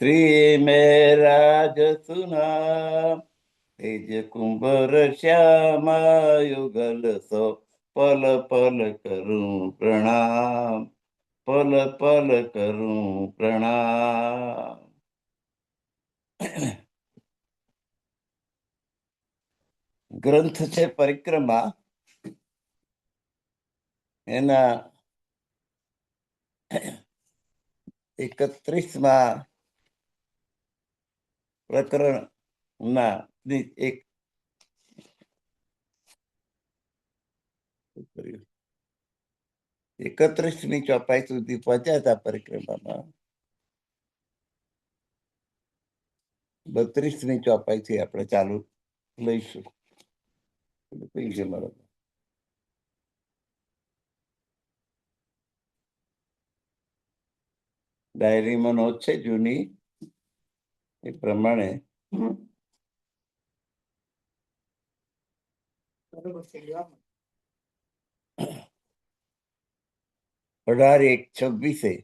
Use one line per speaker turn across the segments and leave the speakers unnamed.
श्री मेराज सुना तेज कुंभर श्यामा युगल सो पल पल करूं प्रणाम, पल पल करूं प्रणाम. ગ્રંથ છે પરિક્રમા. એના 31મા પ્રકરણના એક 31મી ચોપાઈ સુધી પહોંચ્યા હતા. પરિક્રમામાં 32મી ચોપાઈથી આપણે ચાલુ લઈશું. ડાયરીમાં નોંધ છે જૂની, એ પ્રમાણે 18/1/26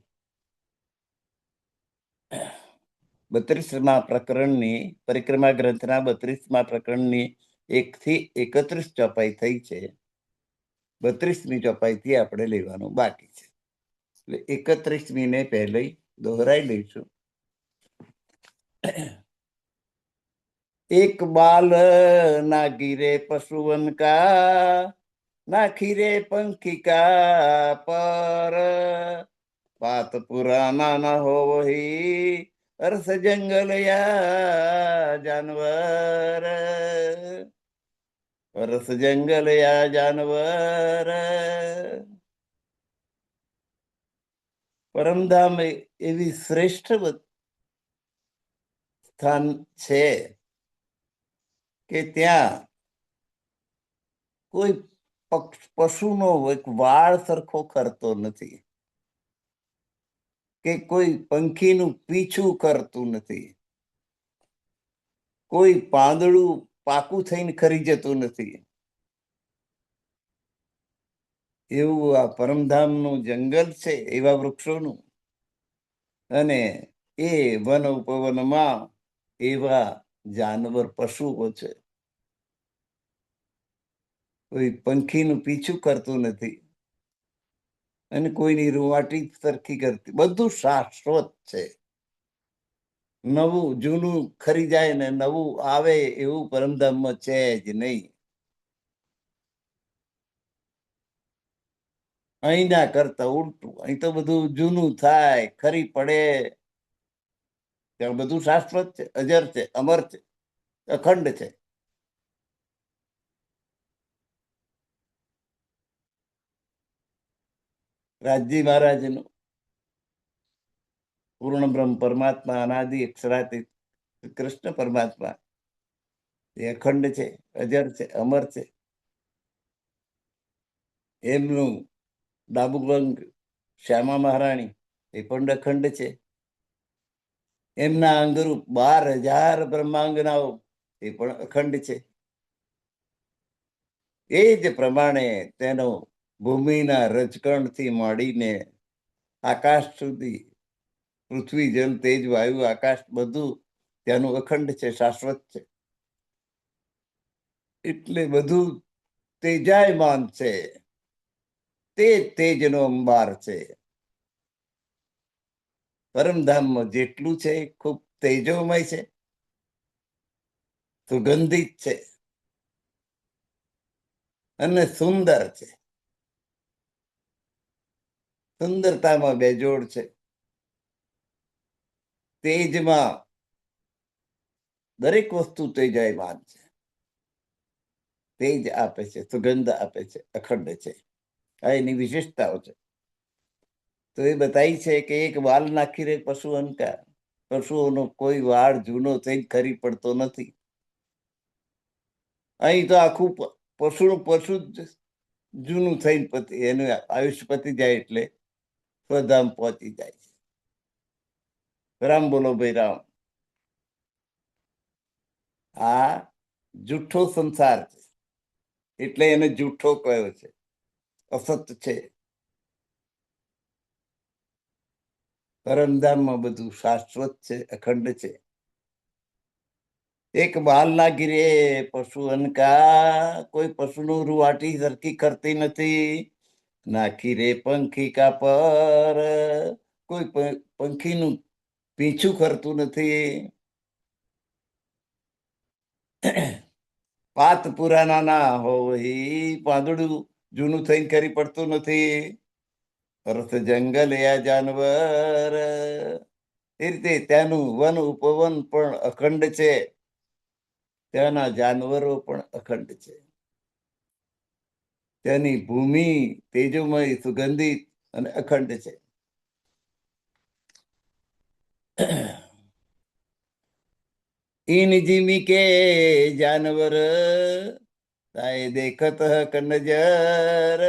32મા પ્રકરણની પરિક્રમા ગ્રંથના 32મા પ્રકરણની 1 થી 31 ચોપાઈ થઈ છે. 32મી ચોપાઈથી આપણે લેવાનું બાકી છે. એટલે 31મી ને પહેલે દોહરાઈ લઈશું. એક બાલ ના ગીરે પશુવન કા, ના ખીરે પંખી કા પર, बात पुराना न हो वही अरस जंगल या जानवर, अरस जंगल या जानवर. પરમધામ એવી શ્રેષ્ઠ સ્થાન છે કે ત્યાં કોઈ પશુનો એક વાળ સરખો કરતો નથી, કે કોઈ પંખીનું પીછું કરતું નથી, કોઈ પાંદડું પાકું થઈને ખરી જતું નથી. એવું આ પરમધામનું જંગલ છે, એવા વૃક્ષોનું. અને એ વન ઉપવનમાં એવા જાનવર પશુઓ છે. કોઈ પંખીનું પીછું કરતું નથી અને કોઈની રૂવાટી સરખી કરતી. બધું શાશ્વત છે. નવું જૂનું ખરી જાય ને નવું આવે એવું પરમધામમાં છે જ નહીં. અહીં ના કરતા ઉલટું, અહીં તો બધું જૂનું થાય, ખરી પડે. ત્યાં બધું શાશ્વત છે, અજર છે, અમર છે, અખંડ છે. રાજજી મહારાજનું પૂર્ણ બ્રહ્મ પરમાત્મા, અનાદિ અક્ષરાતીત કૃષ્ણ પરમાત્મા એ અખંડ છે, અજર છે, અમર છે. એમનું ડાબું અંગ શ્યામા મહારાણી એ પણ અખંડ છે. એમના અંગરૂપ 12,000 બ્રહ્માંગનાઓ એ પણ અખંડ છે. એ જ પ્રમાણે તેનો ભૂમિના રજકણથી માંડીને આકાશ સુધી, પૃથ્વી, જલ, તેજ, વાયુ, આકાશ બધું ત્યાંનું અખંડ છે, શાશ્વત છે. એટલે બધું તેજાયમાન છે. તે તેજનો અંબાર છે. પરમધામમાં જેટલું છે ખૂબ તેજોમય છે, સુગંધિત છે અને સુંદર છે. સુંદરતામાં બેજોડ છે. તેજમાં દરેક વસ્તુ તેજાયમાન છે, તેજ આપે છે, સુગંધ આપે છે, અખંડ છે. આ એની વિશેષતાઓ છે. તો એ બતાવી છે કે એક વાલ નાખી રે પશુ અંકા, પશુઓનો કોઈ વાળ જૂનો થઈ ખરી પડતો નથી. અહીં તો આખું પશુ જ જૂનું થઈને એનું આયુષ્ય પતી જાય એટલે સ્વધામ પહોંચી જાય છે. રામ બોલો ભાઈ રામ. આ જૂઠો સંસાર છે એટલે એને જૂઠો કયો છે, અસત છે. પરમધામમાં બધું શાશ્વત છે, અખંડ છે. એક બાલ ના ગીરે પશુ અનકા, કોઈ પશુનું રૂવાટી સરખી કરતી નથી. નાખી રે પંખી કા પર, કોઈ પંખીનું પીછું કરતું નથી. પાત પુરાના ના હોય, પાંદડું જૂનું થઈને કરી પડતું નથી. અર્થ જંગલ યા જાનવર, એ રીતે ત્યાંનું વન ઉપવન પણ અખંડ છે, ત્યાંના જાનવરો પણ અખંડ છે. ત્યાંની ભૂમિ તેજોમય, સુગંધિત અને અખંડ છે. इन जिमी के जानवर ताए देखत हक नजर,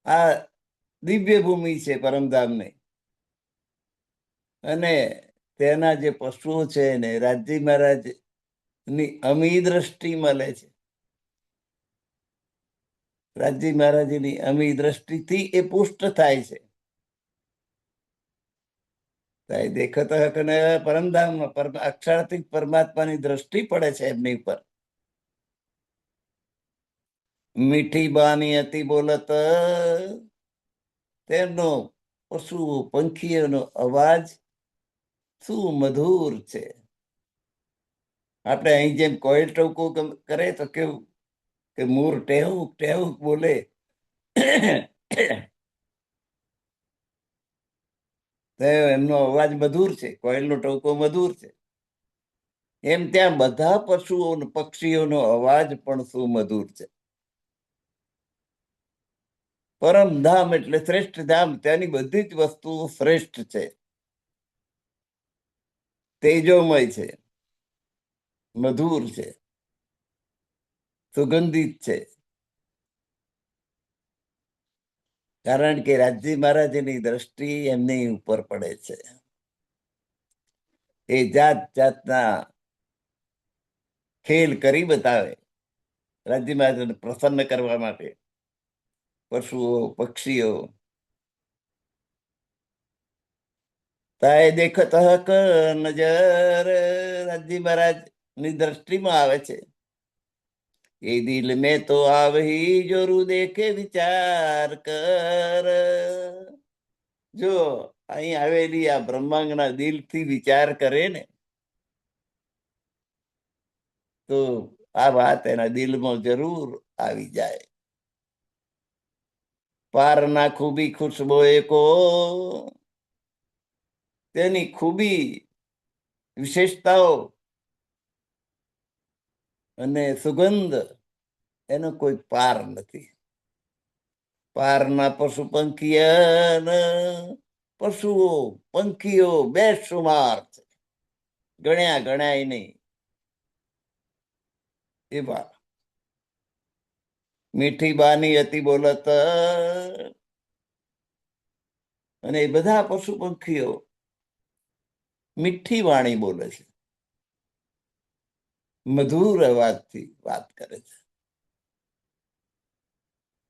આ દિવ્ય ભૂમિ છે પરમધામની, અને તેના જે પશુઓ છે ને રાજજી મહારાજ ની અમી દ્રષ્ટિ મળે છે. રાજજી મહારાજની અમી દ્રષ્ટિથી એ પુષ્ટ થાય છે. દેખત હક ને પરમધામમાં અક્ષરાર્થિક પરમાત્માની દ્રષ્ટિ પડે છે એમની ઉપર. મીઠી બાની અતિ બોલત, તેમનો પશુ પંખીઓનો અવાજ શું મધુર છે. આપણે અહીં જેમ કોયલ ટવકું કરે તો કેવું કે મોર ટેહુક ટેહુક બોલે, એમનો અવાજ મધુર છે, કોયલનો ટવકો મધુર છે. એમ ત્યાં બધા પશુઓ પક્ષીઓનો અવાજ પણ શું મધુર છે. પરમધામ એટલે શ્રેષ્ઠ ધામ, ત્યાંની બધી જ વસ્તુઓ શ્રેષ્ઠ છે, તેજોમય છે, મધુર છે, સુગંધિત છે. કારણ કે રાજજી મહારાજની દ્રષ્ટિ એમની ઉપર પડે છે. એ જાત જાતના ખેલ કરી બતાવે રાજજી મહારાજને પ્રસન્ન કરવા માટે. પશુઓ પક્ષીઓ તાય દેખત હક નજર, રાજજી મહારાજ ની દ્રષ્ટિમાં આવે છે. એ દિલ મેં તો આવહી જોરું દેખે વિચાર કર, જો અહીં આવેલી આ બ્રહ્માંગના દિલથી વિચાર કરે ને તો આ વાત એના દિલમાં જરૂર આવી જાય. પાર ના ખૂબી ખુશબોએ કો, તેની ખૂબી વિશેષતાઓ અને સુગંધ એનો કોઈ પાર નથી. પારના પશુ પંખી પશુઓ પંખીઓ બેશુમાર છે, ગણ્યા ગણાય નહીં એવા. મીઠી બાની અતિ બોલત, અને એ બધા પશુ પંખીઓ મીઠી વાણી બોલે છે, મધુર અવાજથી વાત કરે છે.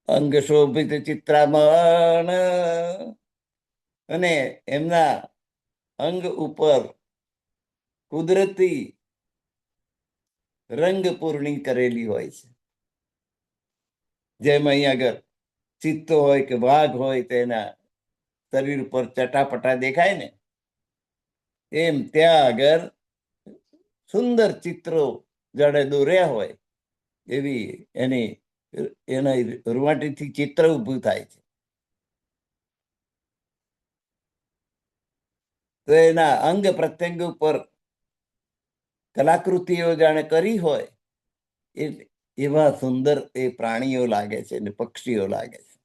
અંગ શોભિત ચિત્રામણ, અને એમના અંગ ઉપર કુદરતી રંગ પૂર્ણી કરેલી હોય છે. જેમ અહીં આગળ ચિત્તો હોય કે વાઘ હોય તેના શરીર ઉપર ચટાપટા દેખાય ને, એમ ત્યાં આગળ સુંદર ચિત્રો જાણે દોર્યા હોય એવી એના રૂવાટીથી ચિત્ર ઊભું થાય છે. તો એના અંગ પ્રત્યંગ ઉપર કલાકૃતિઓ જાણે કરી હોય એવા સુંદર એ પ્રાણીઓ લાગે છે ને પક્ષીઓ લાગે છે.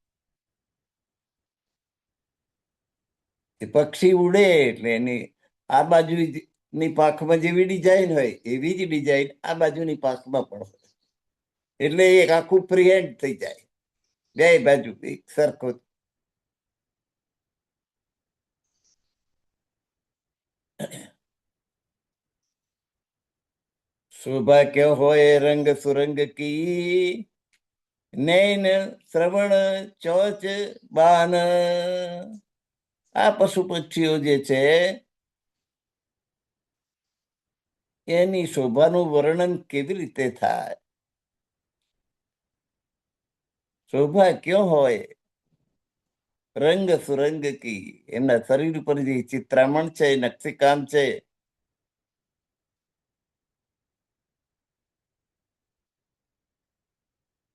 એ પક્ષી ઉડે એટલે એની આ બાજુની પાંખમાં જેવી ડિઝાઇન હોય એવી જ ડિઝાઇન આ બાજુની પાંખમાં પણ હોય, એટલે એક આખું ફ્રી થઈ જાય, બે બાજુ એક સરખો. શોભા ક્યો હોય રંગ સુરંગ કી, નૈન, શ્રવણ, ચોચ, બાન, આ પશુ પક્ષીઓ જે છે એની શોભાનું વર્ણન કેવી રીતે થાય? શોભા ક્યો હોય? રંગ સુરંગ કી, એમના શરીર ઉપર જે ચિત્રામણ છે, નકશીકામ છે,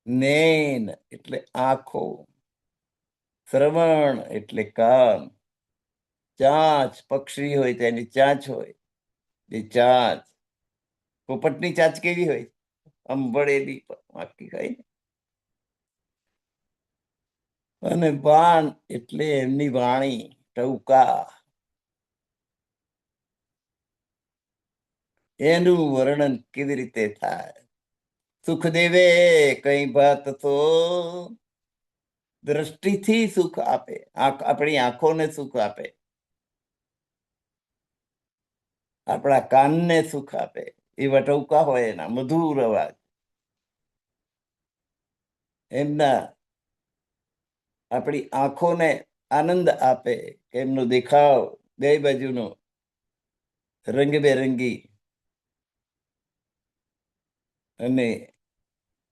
નૈન એટલે આંખો, શ્રવણ એટલે કાન, ચાંચ પક્ષી હોય તેની ચાંચ હોય, એ ચાંચ, પોપટની ચાંચ કેવી હોય? આમ વળેલી આખી હોય ને. અને બાણ એટલે એમની વાણી, ટૌકા, એનું વર્ણન કેવી રીતે થાય? સુખ દેવે કઈ વાત તો દ્રષ્ટિથી સુખ આપે, આપણી આંખોને સુખ આપે, આપણા કાનને સુખ આપે, એવા ટૌકા હોય એના મધુર અવાજ, એમના આપણી આંખોને આનંદ આપે કે એમનો દેખાવ બે બાજુનો રંગબેરંગી, અને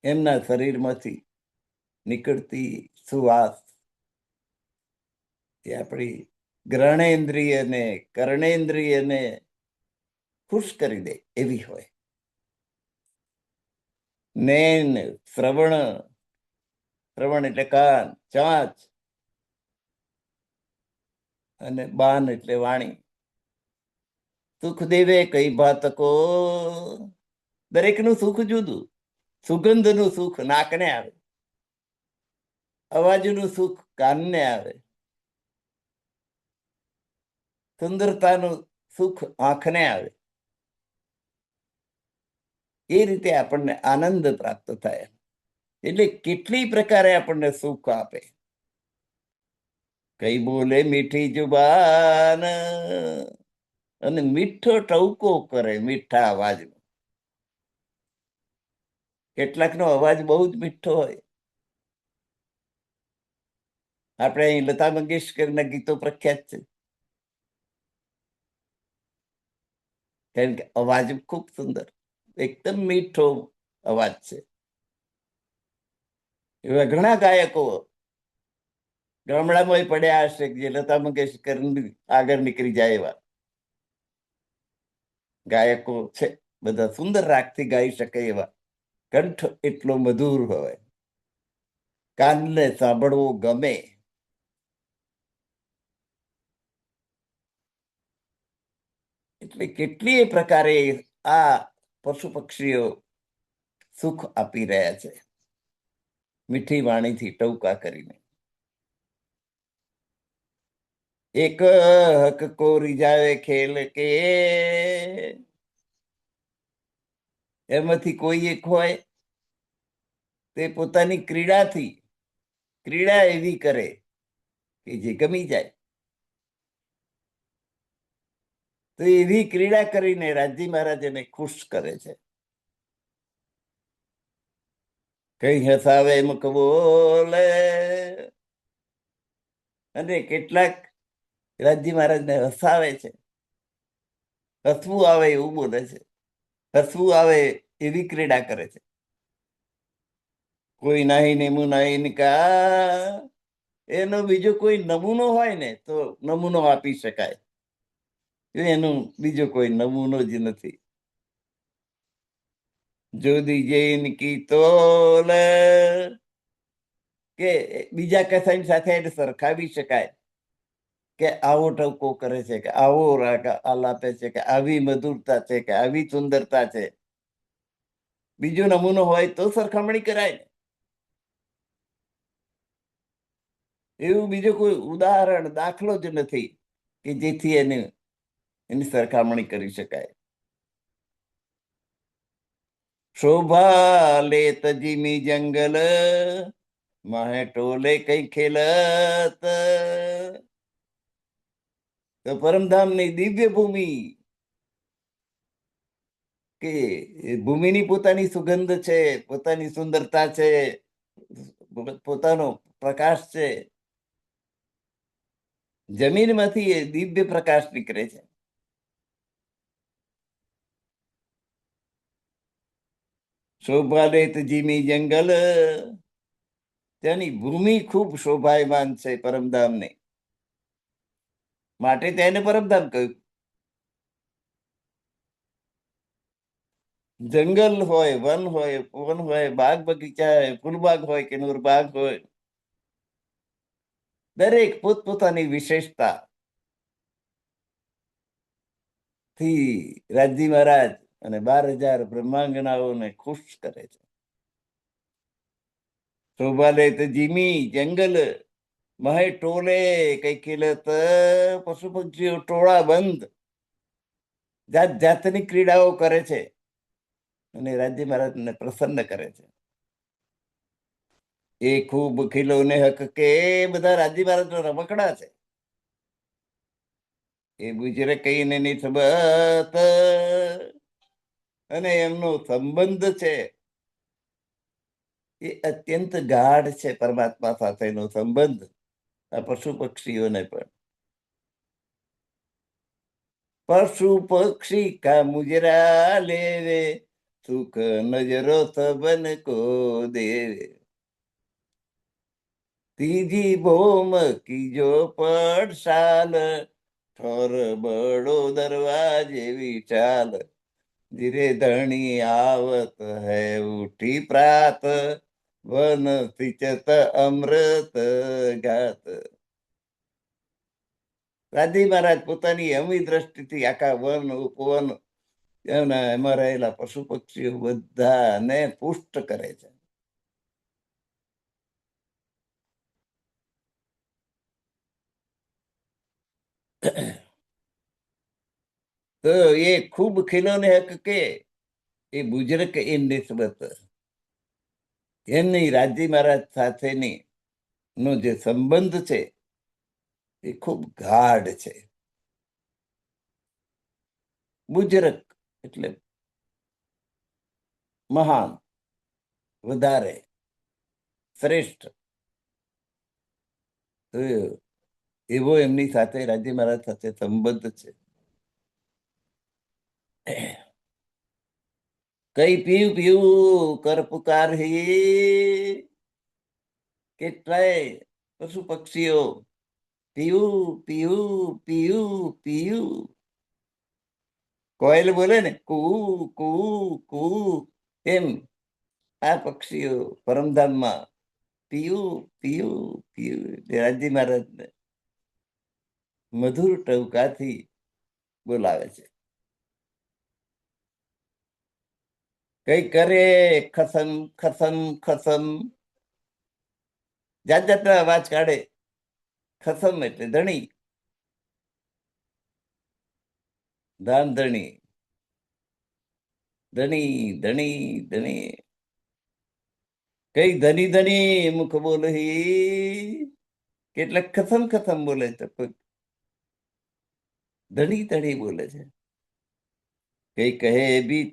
એમના શરીરમાંથી નીકળતી સુવાસ એ આપણી ગ્રહણેન્દ્રિયને કર્ણેન્દ્રિયને ખુશ કરી દે એવી હોય. નૈન, શ્રવણ, શ્રવણ એટલે કાન, ચાંચ, અને બાન એટલે વાણી. સુખ દેવે કઈ ભાતકો, દરેકનું સુખ જુદું. સુગંધનું સુખ નાકને આવે, અવાજનું સુખ કાનને આવે, સુંદરતાનું સુખ આંખને આવે. એ રીતે આપણને આનંદ પ્રાપ્ત થાય. એટલે કેટલી પ્રકારે આપણને સુખ આપે. કઈ બોલે મીઠી જુબાન, અને મીઠો ટવકો કરે મીઠા અવાજમાં. કેટલાકનો અવાજ બહુ જ મીઠો હોય. આપણે અહીં લતા મંગેશકરના ગીતો પ્રખ્યાત છે, કારણ કે અવાજ ખૂબ સુંદર, એકદમ મીઠો અવાજ છે. એવા ઘણા ગાયકો ગામડામાં પડ્યા હશે જે લતા મંગેશકર આગળ નીકળી જાય એવા ગાયકો છે. બધા સુંદર રાગથી ગાઈ શકે એવા, કંઠ એટલો મધુર હોય, કાનને સાંભળવો ગમે. એટલે કેટલીય પ્રકારે આ પશુ પક્ષીઓ સુખ આપી રહ્યા છે, મીઠી વાણીથી ટૌકા કરીને. એક હક કોરી જાવે ખેલ કે, એમાંથી કોઈ એક હોય તે પોતાની ક્રીડાથી ક્રીડા એવી કરે કે જે ગમી જાય. તો એવી ક્રીડા કરીને રાજી મહારાજ એને ખુશ કરે છે. કઈ હસાવે મુખ બોલે, અને કેટલાક રાજી મહારાજને હસાવે છે, હસવું આવે એવું બોલે છે, હસવું આવે એવી ક્રીડા કરે છે. કોઈ નાહી નેમું નાહી કા, એનો બીજો કોઈ નમૂનો હોય ને તો નમૂનો આપી શકાય, એનું બીજો કોઈ નમૂનો જ નથી. જોદી જૈન કી તોલ, કે બીજા કસાઈ સાથે એને સરખાવી શકાય કે આવો ટવકો કરે છે, કે આવો રાગ આલાપે છે, કે આવી મધુરતા છે, કે આવી સુંદરતા છે. બીજો નમૂનો હોય તો સરખામણી કરાય. એવું બીજો કોઈ ઉદાહરણ દાખલો જ નથી કે જેથી એની સરખામણી કરી શકાય. શોભા લે તજીમી જંગલ, માહે ટોલે કઈ ખેલત, તો પરમધામની દિવ્ય ભૂમિ, કે ભૂમિની પોતાની સુગંધ છે, પોતાની સુંદરતા છે, પોતાનો પ્રકાશ છે, જમીનમાંથી એ દિવ્ય પ્રકાશ નીકળે છે. શોભાલેત જીમી જંગલ, ત્યાંની ભૂમિ ખૂબ શોભાયમાન છે પરમધામને, માટે તેને પરમધામ કહ્યું. જંગલ હોય, વન હોય, બાગ બગીચા હોય, ફૂલબાગ હોય કે નૂરબાગ હોય, દરેક પોતપોતાની વિશેષતા થી રાજજી મહારાજ અને 12,000 બ્રહ્માંગનાઓને ખુશ કરે છે. શોભાલે તો જીમી જંગલ, મહે ટોલે કઈ ખેલત, પશુ પક્ષીઓ ટોળા બંધ જાત જાતની ક્રીડાઓ કરે છે અને રાજ્ય મહારાજને પ્રસન્ન કરે છે. એ ખૂબ ખીલોને હક કે, બધા રાજ્ય મહારાજ રમકડા છે. એ ગુજરે કહીને નિસ્બત, અને એમનો સંબંધ છે એ અત્યંત ગાઢ છે. પરમાત્મા સાથેનો સંબંધ આ પશુ પક્ષીઓને પણ. પશુ પક્ષી કા મુજરા લેવે, સુખ નજરો સબન કો દેવે. ત્રીજી ભોમ કીજો પડશાલ, ઠોર બડો દરવાજે વિચાલ. ધીરે ધણી આવત હૈ ઉઠી પ્રાત, વન સિંચત અમૃત ગાત. રાજજી મહારાજ પોતાની અમી દ્રષ્ટિથી આખા વન ઉપવન એમાં રહેલા પશુ પક્ષીઓ બધાને પુષ્ટ કરે છે. તો એ ખૂબ ખીલોને હક કે, એ બુજરક એ નિસ્બત, એમની રાજજી મહારાજ સાથેની નો જે સંબંધ છે એ ખૂબ ગાઢ છે. બુજરક એટલે મહાન, વધારે, શ્રેષ્ઠ. એવો એમની સાથે રાજ્ય મહારાજ સાથે સંબંધ છે. કઈ પીવું પીવું કર પુકાર, કેટલાય પશુ પક્ષીઓ પીવું પીવું પીવું પીવું. કોયલ બોલે ને કુ કુ કુ, એમ આ પક્ષીઓ પરમધામમાં પીયું પીયું પીયું. રાજજી મહારાજને મધુર ટહુકાથી બોલાવે છે. કઈ કરે ખસમ ખસમ ખસમ, જાત જાતના અવાજ કાઢે. ખસમ એટલે ધણી, ધામ ધણી, ધણી ધણી ધણી. કઈ ધની ધની મુખ બોલહી, કેટલાક ખસમ ખસમ બોલે છે, ધણી ધણી બોલે છે. કઈ કહે ભી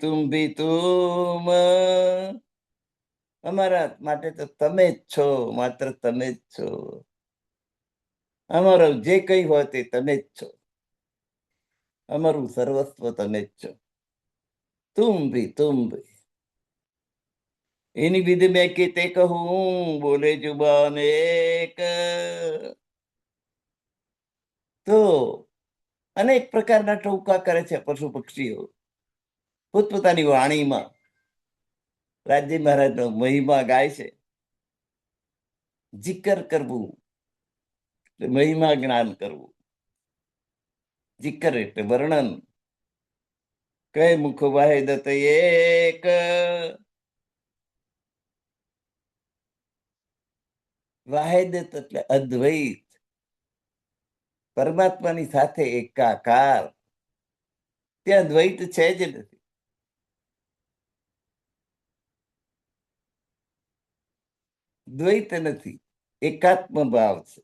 તુમ, અમારા માટે તો તમે જ છો, માત્ર તમે જ છો. અમારો જે કઈ હોય તે તમે જ છો, અમારું સર્વસ્વ તમે જ છો. તુમ ભી. એની વિધિ મેં કીતે કહું, બોલે જુબાન એક. તો અનેક પ્રકારના ટૂંકા કરે છે પશુ પક્ષીઓ પોતપોતાની વાણીમાં. રાજ્ય મહારાજનો મહિમા ગાય છે. જિકર કરવું, મહિમા જ્ઞાન કરવું. જિકર એટલે વર્ણન. કઈ મુખ વાહેદત એક, વાહેદત એટલે અદ્વૈત, પરમાત્માની સાથે એકાકાર. ત્યાં દ્વૈત છે જ નથી. દ્વૈત નથી, એકાત્મ ભાવ છે.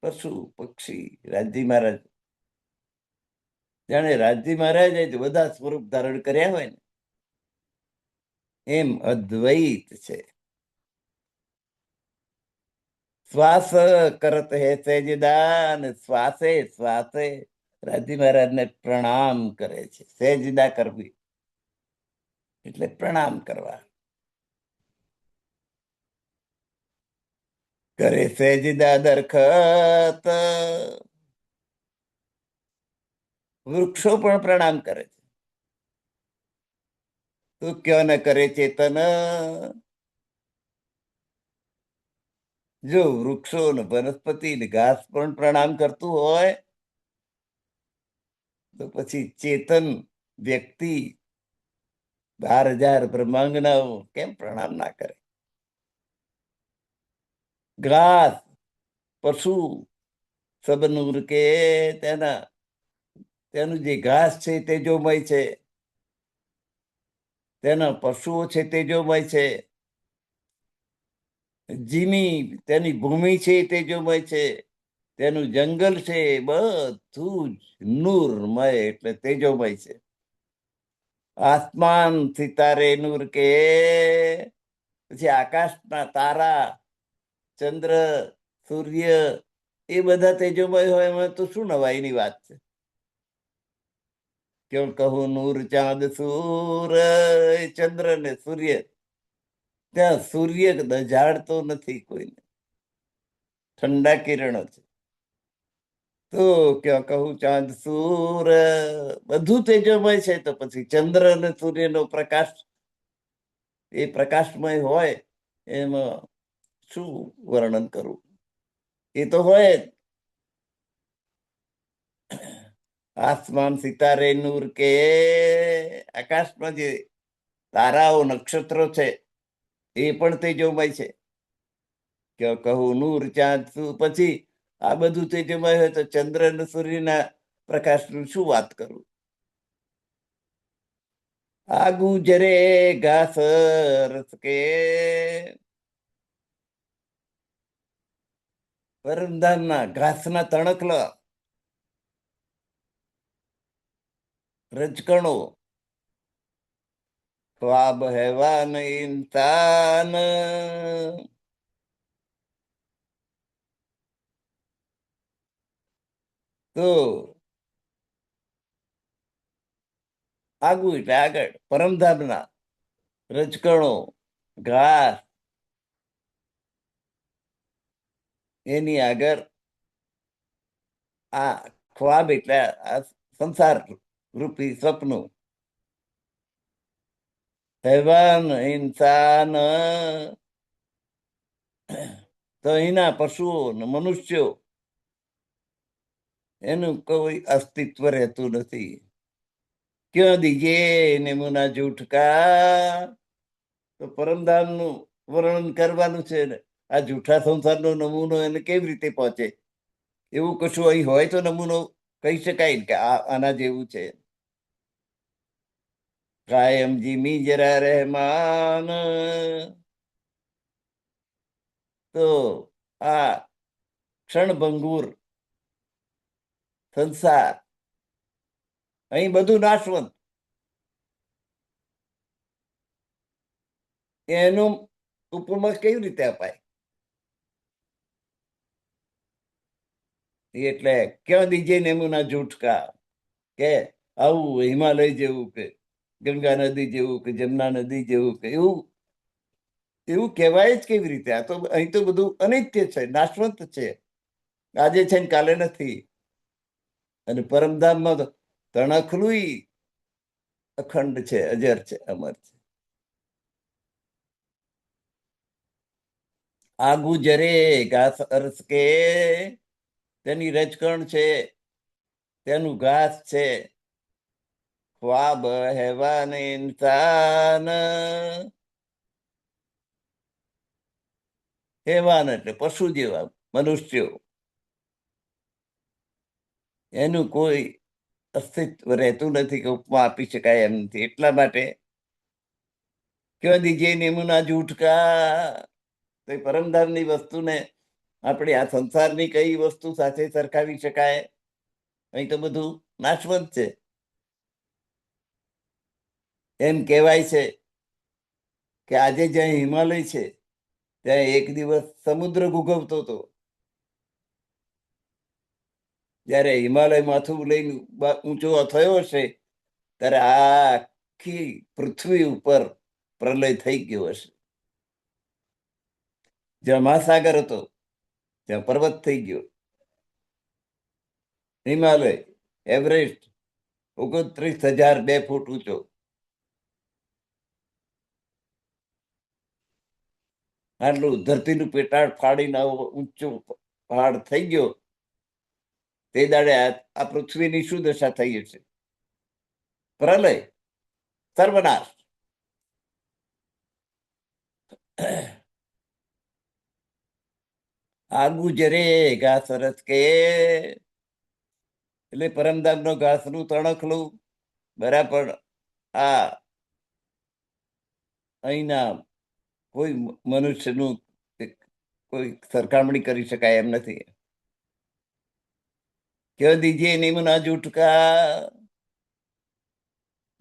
પશુ પક્ષી રાજજી મહારાજ, જાણે રાજજી મહારાજે જ બધા સ્વરૂપ ધારણ કર્યા હોય ને એમ અદ્વૈત છે. શ્વાસ કરત હે સહેજદા, ને શ્વાસે શ્વાસે રાજી મહારાજને પ્રણામ કરે છે. સહેજદા કરવી એટલે પ્રણામ કરવા. કરે સહેજદા દરખત, વૃક્ષો પણ પ્રણામ કરે છે. તો ક્યાં ન કરે ચેતન, જો વૃક્ષો ને વનસ્પતિ ને ઘાસ પણ પ્રણામ કરતું હોય તો પછી ચેતન વ્યક્તિ 12,000 બ્રહ્માંગનાઓ કેમ પ્રણામ ના કરે? ઘાસ, પશુ, સબનૂર કે તેનું જે ઘાસ છે તેજોમય છે, તેના પશુઓ છે તેજોમય છે, જીની તેની ભૂમિ છે તેજોમય છે, તેનું જંગલ છે બધું જ નૂરમય એટલે તેજોમય છે. આસમાન સિતારે નૂર કે, પછી આકાશના તારા, ચંદ્ર, સૂર્ય એ બધા તેજોમય હોય એમાં તો શું નવાઈની વાત છે? ક્યો કહું નૂર ચાંદ સૂર, ચંદ્ર ને સૂર્ય, ત્યાં સૂર્ય દજાડતો નથી કોઈને, ઠંડા કિરણો છે. તો ક્યાં કહું ચાંદ સૂર, બધું તેજોમય છે. તો પછી ચંદ્ર અને સૂર્યનો પ્રકાશ એ પ્રકાશમય હોય એમાં શું વર્ણન કરવું? એ તો હોય જ. આસમાન સિતારે નૂર કે, આકાશમાં જે તારાઓ નક્ષત્રો છે એ પણ તેજોમય છે. ક્યાં કહું નૂર ચાંદ શું, પછી આ બધું તેજોમય હોય તો ચંદ્ર અને સૂર્યના પ્રકાશનું શું વાત કરું? આગુ જરે ઘાસ રસ કે, પરમધામના ઘાસના તણખલા, રજકણો, ખ્વાબ હેવાન ઇન્સાન, તો આગું એટલે આગળ, પરમધામના રજકણો, ઘાસ, એની આગળ આ ખ્વાબ એટલે આ સંસાર રૂપી સ્વપ્નો, હેવાન ઇન્સાન તો અહીંના પશુઓ ને મનુષ્યો એનું કોઈ અસ્તિત્વ રહેતું નથી. ક્યાં દીજે નેમુના જૂઠકા, તો પરમધામનું વર્ણન કરવાનું છે ને આ જૂઠા સંસારનો નમૂનો એને કેવી રીતે પહોંચે? એવું કશું અહીં હોય તો નમૂનો કહી શકાય ને કે આના જેવું છે. કાયમ જીમી જરા રહેમાન, તો આ ક્ષણભંગુર સંસાર, અહીં બધું નાશવંત, એનું ઉપમા કેવી રીતે અપાય? એટલે ક્યાં દીજે નેમુના જૂઠકા, કે આવું હિમાલય જેવું કે ગંગા નદી જેવું કે જમના નદી જેવું કે એવું એવું કહેવાય જ કેવી રીતે? આ તો અહીં તો બધું અનિત્ય છે, નાશવંત છે, આજે છે ને કાલે નથી. અને પરમધામમાં તો તણખલું અખંડ છે, અજર છે, અમર છે. આગુ જરે ઘાસ અરસ કે, તેની રજકણ છે, તેનું ઘાસ છે. ખ્વાબ હેવાન ઇન્સાન, હેવાન એટલે પશુ જેવા મનુષ્યો, એનું કોઈ અસ્તિત્વ રહેતું નથી કે ઉપમા આપી શકાય એમ નથી. એટલા માટે ક્યાં દીજે નેમુના જૂઠકા, તો પરમધામની વસ્તુને આપણે આ સંસારની કઈ વસ્તુ સાથે સરખાવી શકાય? અહીં તો બધું નાશવંત છે. એમ કહેવાય છે કે આજે જ્યાં હિમાલય છે ત્યાં એક દિવસ સમુદ્ર ગુગવતો હતો. જયારે હિમાલય માથું લઈને ઊંચો થયો હશે ત્યારે આખી પૃથ્વી ઉપર પ્રલય થઈ ગયો હશે. જ્યાં મહાસાગર હતો ત્યાં પર્વત થઈ ગયો. હિમાલય એવરેસ્ટ 29,002 ફૂટ ઊંચો. આટલું ધરતીનું પેટાળ ફાડીને ઊંચો પહાડ થઈ ગયો. તે દાડે આ પૃથ્વીની શું દશા થઈ હશે? પ્રલય, સર્વનાશ. આગુ જરે ઘાસ રસ કે એટલે પરમધામ નો ઘાસનું તણખલું બરાબર આ અહીંના કોઈ મનુષ્યનું કોઈ સરખામણી કરી શકાય એમ નથી. કહ દીજીએ નિમના જૂઠકા,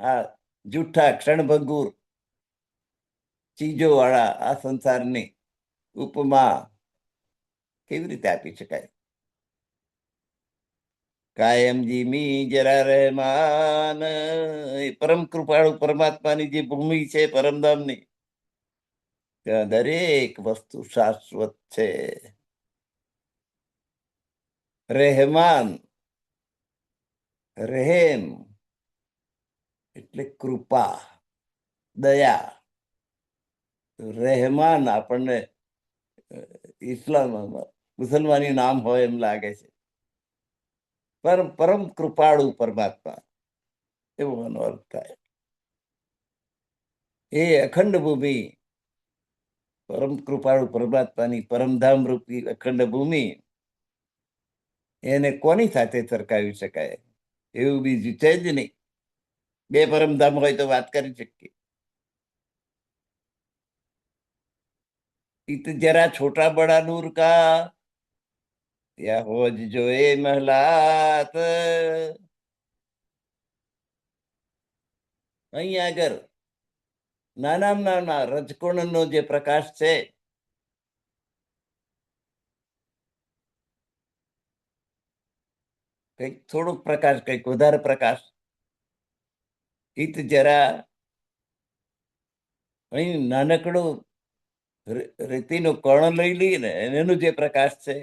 આ જૂઠા ક્ષણભંગુર ચીજો વાળા આ સંસારની ઉપમા કેવી રીતે આપી શકાય? કાયમ જીમી જરા રહેમાન, પરમ કૃપાળુ પરમાત્માની જે ભૂમિ છે પરમધામની, ત્યાં દરેક વસ્તુ શાશ્વત છે. રહેમાન, રહેમ એટલે કૃપા, દયા. રહેમાન આપણને ઇસ્લામ મુસલમાની નામ હોય એમ લાગે છે. પરમ કૃપાળુ પરમાત્મા એવો એનો અર્થ થાય. એ અખંડ ભૂમિ, પરમ કૃપાળુ પરમાત્માની પરમધામ રૂપી અખંડ ભૂમિ, એને કોની સાથે સરખાવી શકાય? એવું બીજું છે જ નહીં. બે પરમધામ હોય તો વાત કરી શકીએ. इत जरा छोटा बड़ा नूर का, या होज जो ए महलात. અહીં આગળ નાનામાં નાના રજકોણનો જે પ્રકાશ છે કંઈક થોડોક પ્રકાશ, કંઈક વધારે પ્રકાશ. ઈત જરા અહીં નાનકડો રેતીનો કણ લઈ લઈએ ને એનો જે પ્રકાશ છે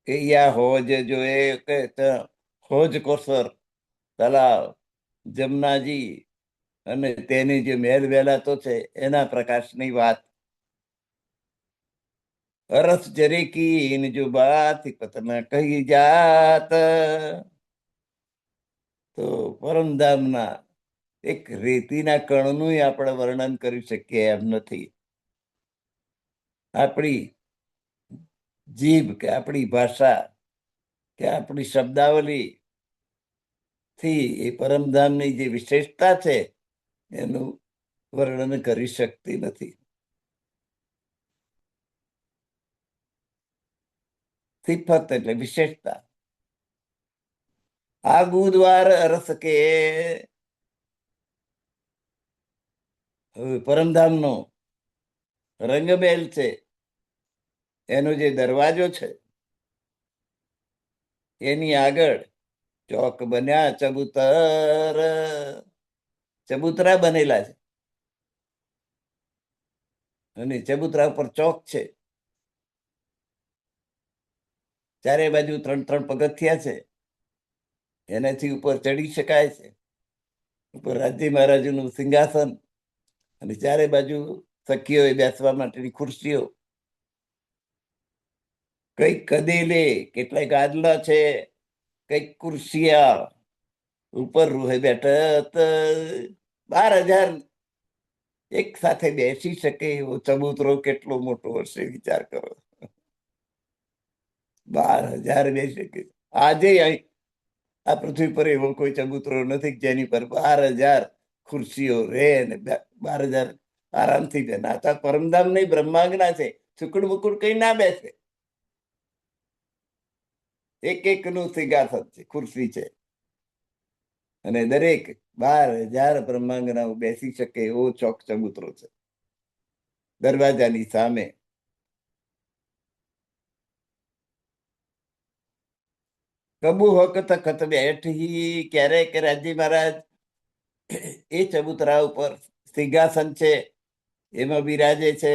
એ યા હોજ જો એ હોજ કોસર તલાવ, જમનાજી અને તેની જે મેલ વેલાતો છે એના પ્રકાશની વાત. અરસ જરે કી જો બાત પતના કહી જાત. તો પરમધામના એક રેતીના કણનું આપણે વર્ણન કરી શકીએ એમ નથી. આપણી જીભ કે આપણી ભાષા કે આપણી શબ્દાવલી થી એ પરમધામની જે વિશેષતા છે એનું વર્ણન કરી શકતી નથી. સિફત એટલે વિશેષતા. આગુ દ્વાર અરસ કે, પરમધામનો રંગમેલ છે એનો જે દરવાજો છે એની આગળ ચોક બન્યા ચબૂતર, ચબૂતરા બનેલા છે અને ચબૂતરા ઉપર ચોક છે. ચારે બાજુ 3-3 પગથિયા છે, એનાથી ઉપર ચડી શકાય છે. ઉપર રાજ્ય મહારાજુનું સિંહાસન અને ચારે બાજુ સખીઓ બેસવા માટેની ખુરશીઓ. કઈક કદેલે, કેટલાક ગાદલા છે, કઈક ખુરશિયા. ઉપર રૂહે બેઠા 12,000 એક સાથે બેસી શકે એવો ચબૂતરો કેટલો મોટો હશે વિચાર કરો. 12,000 બેસી શકે. આજે આ પૃથ્વી પર એવો કોઈ ચબૂતરો નથી જેની પર 12,000 ખુરશીઓ રે ને 12,000 આરામથી બે. નાતા પરમધામ નહીં, બ્રહ્માંગના છે. સુકુડ મુકુડ કઈ ના બેસે. એક નું સિંહાસન છે, ખુરશી છે. અને દરેક 12,000 બ્રહ્માંગનાઓ બેસી શકે એવો ચોક ચબૂતરો છે દરવાજાની સામે. કબુ હક તખત બેઠી, ક્યારેક રાજી મહારાજ એ ચબૂતરા ઉપર સિંહાસન છે એમાં બિરાજે છે.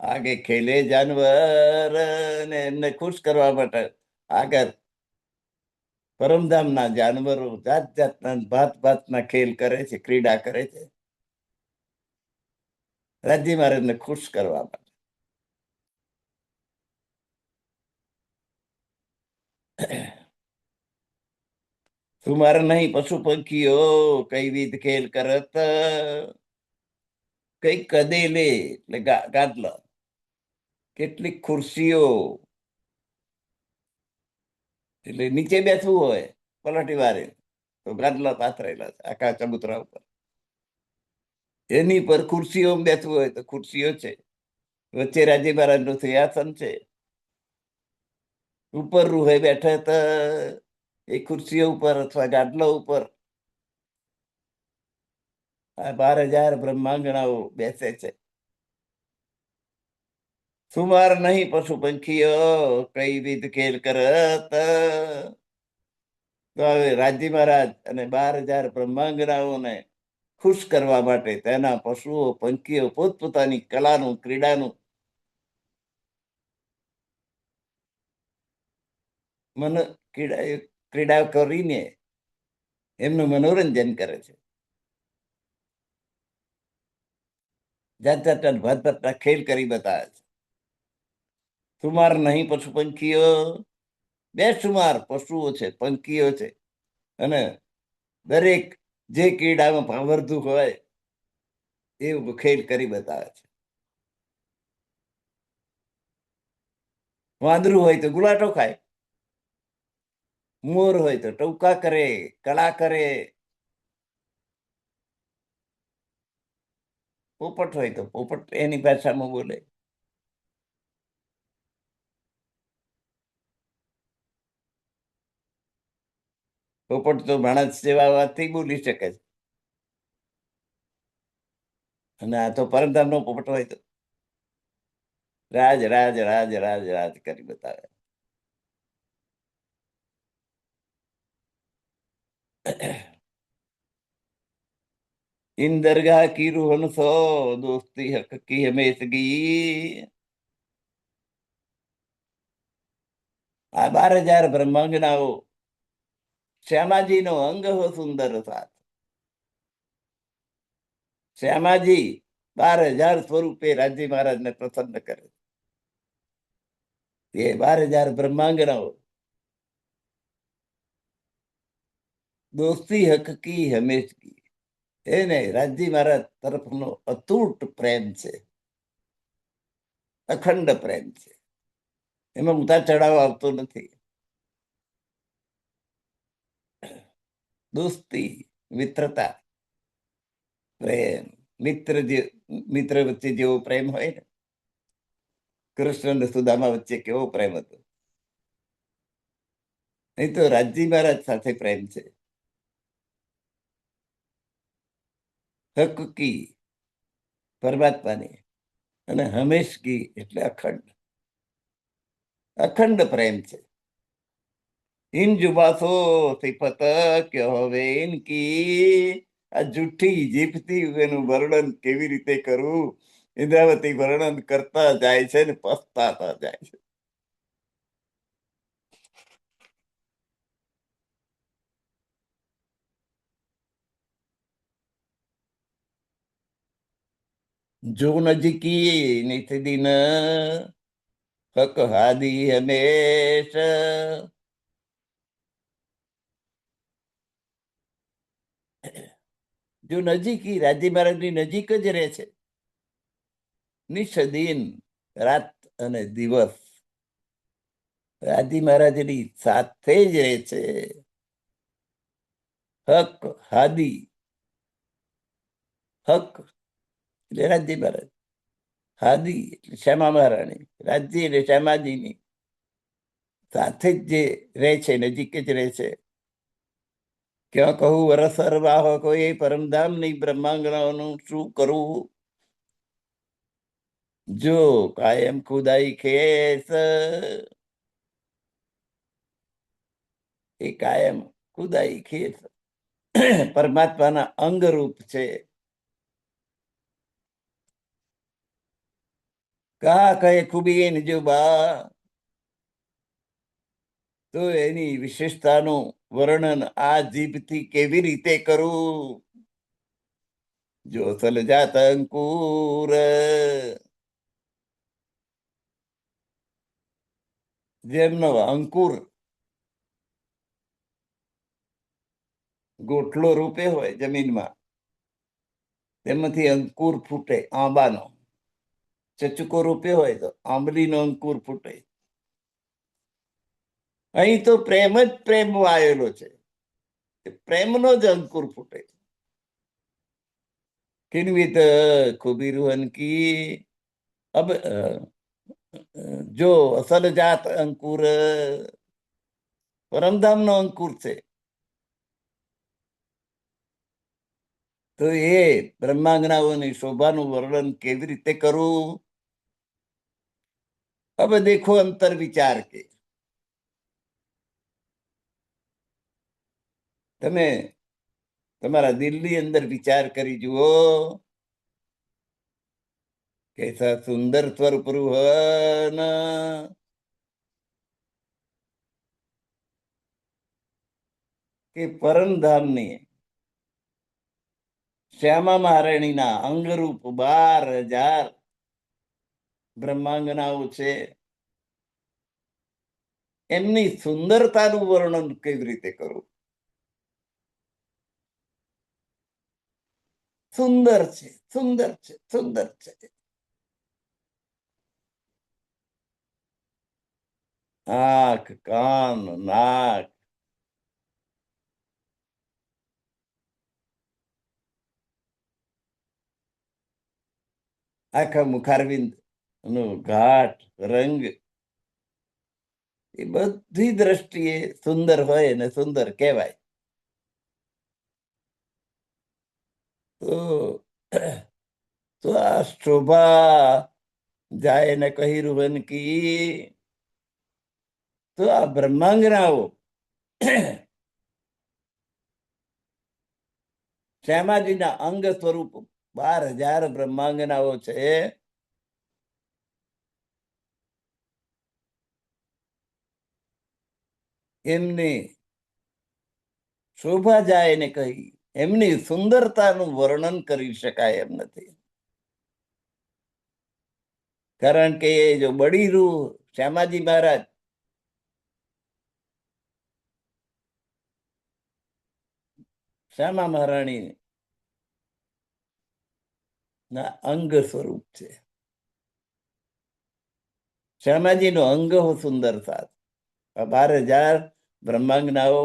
આગે ખેલે જાનવર, ને એમને ખુશ કરવા માટે આગળ પરમધામના જાનવરો જાત જાતના ભાત ભાતના ખેલ કરે છે, ક્રીડા કરે છે રાજી મહારાજને ખુશ કરવા માટે. સુમાર નહીં પશુ પંખીઓ કઈ વિધ ખેલ કરત, કઈ કદે લે એટલે ગાદલા, કેટલીક ખુરશીઓ એટલે નીચે બેસવું હોય પલટી વારે તો ગાદલા પાથરેલા છે આખા ચબૂતરા ઉપર. એની પર ખુરશીઓ બેસવું હોય તો ખુરશીઓ છે, વચ્ચે રાજી મહારાજ નું સિંહાસન છે. ઉપર રૂહે બેઠે તો એ ખુરશીઓ ઉપર અથવા ગાદલા ઉપર આ 12,000 બ્રહ્માંગણાઓ બેસે છે. સુમાર નહીં પશુ પંખીઓ કઈ વિધ ખેલ કરત, તો હવે રાજી મહારાજ અને 12,000 બ્રહ્માંગનાઓને ખુશ કરવા માટે તેના પશુઓ પંખીઓ પોતપોતાની કલાનું ક્રીડાનું ક્રીડા કરીને એમનું મનોરંજન કરે છે. જાત જાતના ભાત ભાતના ખેલ કરી બતાવે છે. સુમાર નહીં પશુ પંખીઓ, બેસુમાર પશુઓ છે, પંખીઓ છે, અને દરેક જે ક્રીડામાં ભાવર્ધુ હોય એવું ખેલ કરી બતાવે છે. વાંદરું હોય તો ગુલાટો ખાય, મોર હોય તો ટૌકા કરે, કળા કરે, પોપટ હોય તો પોપટ એની ભાષામાં બોલે. પોપટ તો માણસ જેવા વાતથી બોલી શકે છે, અને આ તો પરમધામ નો પોપટ હોય તો રાજ રાજ રાજ રાજ રાજ કરી બતાવે. इन दरगाह की रूहन सो दोस्ती हक की हमेशगी, આ 12,000 બ્રહ્માંગનાઓ શ્યામાજી નો અંગ હો સુંદર સાથ. શ્યામાજી 12,000 સ્વરૂપે રાજી મહારાજને પ્રસન્ન કરે. એ 12,000 બ્રહ્માંગનાઓ દોસ્તી હક કી હમેશગી, એને રાજી મહારાજ તરફનો અતૂટ પ્રેમ છે, અખંડ પ્રેમ છે, એમાં ઉતાર ચઢાવ આવતો નથી. દોસ્તી મિત્રતા પ્રેમ, મિત્ર વચ્ચે જેવો પ્રેમ હોય ને, કૃષ્ણ અને સુદામા વચ્ચે કેવો પ્રેમ હતો, નહીં તો રાજી મહારાજ સાથે પ્રેમ છે. હક કી પરમાત્માની, અને હંમેશ કી એટલે અખંડ, અખંડ પ્રેમ છે. ઇન જુબાસો સિફત ક્યો હવે ઇનકી, આ જુઠ્ઠી જીભથી એનું વર્ણન કેવી રીતે કરું. ઇન્દ્રાવતી વર્ણન કરતા જાય છે ને પસ્તાતા જાય છે. જો નજીકી નિત દિન હક હાદી હમેશ, જો નજીકી રાજી મહારાજની નજીક જ રહે છે, નિષદિન રાત અને દિવસ રાજી મહારાજની સાથે જ રહે છે. હક હાદી, હક એટલે રાજી મહારાજ, હાદી એટલે શ્યામા મહારાણી, રાજ્ય એટલે શ્યામાજીની સાથે જ જે રહે છે, નજીક જ રહે છે. ક્યાં કહું વરસર વાહ કોઈ પરમધામ નહીં બ્રહ્માંગનાઓનું શું કરવું જો કાયમ ખુદાઈ ખેસ એ કાયમ ખુદાઈ ખેસ પરમાત્માના અંગરૂપ છે. કહા કહે ખૂબી ને જો બા તો એની વિશેષતાનું વર્ણન આ જીભથી કેવી રીતે કરું જો અસલ જાત અંકુર જેમનો અંકુર ગોટલો રૂપે હોય જમીનમાં તેમાંથી અંકુર ફૂટે આંબાનો ચચુકો રૂપે હોય તો આંબલીનો અંકુર ફૂટે. અહીં તો પ્રેમ જ પ્રેમ વાયેલો છે, પ્રેમનો જ અંકુર ફૂટે. કિન્વિત ખૂબી રૂહન કી અબ જો અસલ જાત અંકુર પરમધામનો અંકુર છે તો એ બ્રહ્માંગનાઓની શોભાનું વર્ણન કેવી રીતે કરવું. હવે દેખો અંતર વિચાર કે તમે તમારા દિલની અંદર વિચાર કરી જુઓ कैसा सुंदर स्वरूप रूहन કે પરમધામની શ્યામા મહારાણીના અંગરૂપ 12,000 બ્રહ્માંગનાઓ છે. એમની સુંદરતાનું વર્ણન કેવી રીતે કરું. સુંદર છે, સુંદર છે, સુંદર છે. આંખ, કાન, નાક, આખા મુખારવિંદ નો ઘાટ રંગ એ બધી દ્રષ્ટિએ સુંદર હોય ને સુંદર કહેવાય. તો આ શોભા જાય ને કહી રૂહન કી તો આ બ્રહ્માંગનાઓ શ્યામાજીના અંગ સ્વરૂપ 12,000 બ્રહ્માંગનાઓ છે. એમની શોભા જાય ને કહી એમની સુંદરતાનું વર્ણન કરી શકાય એમ નથી. કારણ કે જો બડી રૂહ શ્યામાજી મહારાજ શ્યામા મહારાણી ના અંગ સ્વરૂપ છે. શ્યામાજીનો અંગ સુંદરતા 12,000 બ્રહ્માંગનાઓ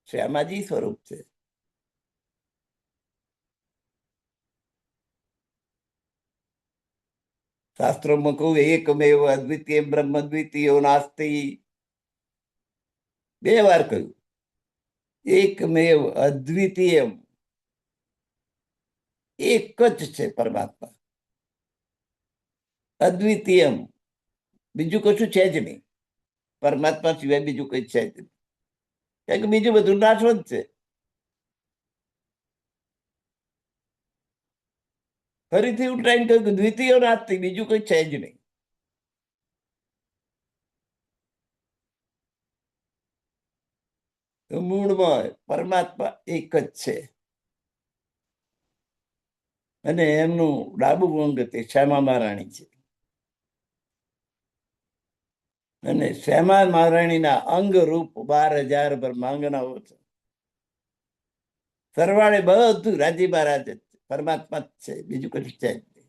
શ્યામાજી સ્વરૂપ છે. શાસ્ત્રોમાં કહું એકમેવ અદ્વિતીય બ્રહ્મ દ્વિતીયો નાસ્તિ. 2 વાર કહ્યું એકમેવ અદ્વિતીય, એક જ છે પરમાત્મા. અદ્વિતીય બીજું કશું છે જ નહીં. પરમાત્મા સિવાય બીજું કઈ છે જ નહીં. કારણ કે બીજું બધું નાશવંત છે. ફરીથી હું ટ્રાઈન કહ્યું કે દ્વિતીય નાસ્તિ, બીજું કઈ છે જ નહીં. તો મૂળમાં પરમાત્મા એક જ છે. અને એમનું ડાબું અંગ તે શ્યામા મહારાણી છે. અને શ્યામા મહારાણીના અંગ રૂપ 12,000 બ્રહ્માંગનાઓ છે. સરવાળે બધું રાજી મહારાજ પરમાત્મા જ છે, બીજું કશું છે જ નહીં.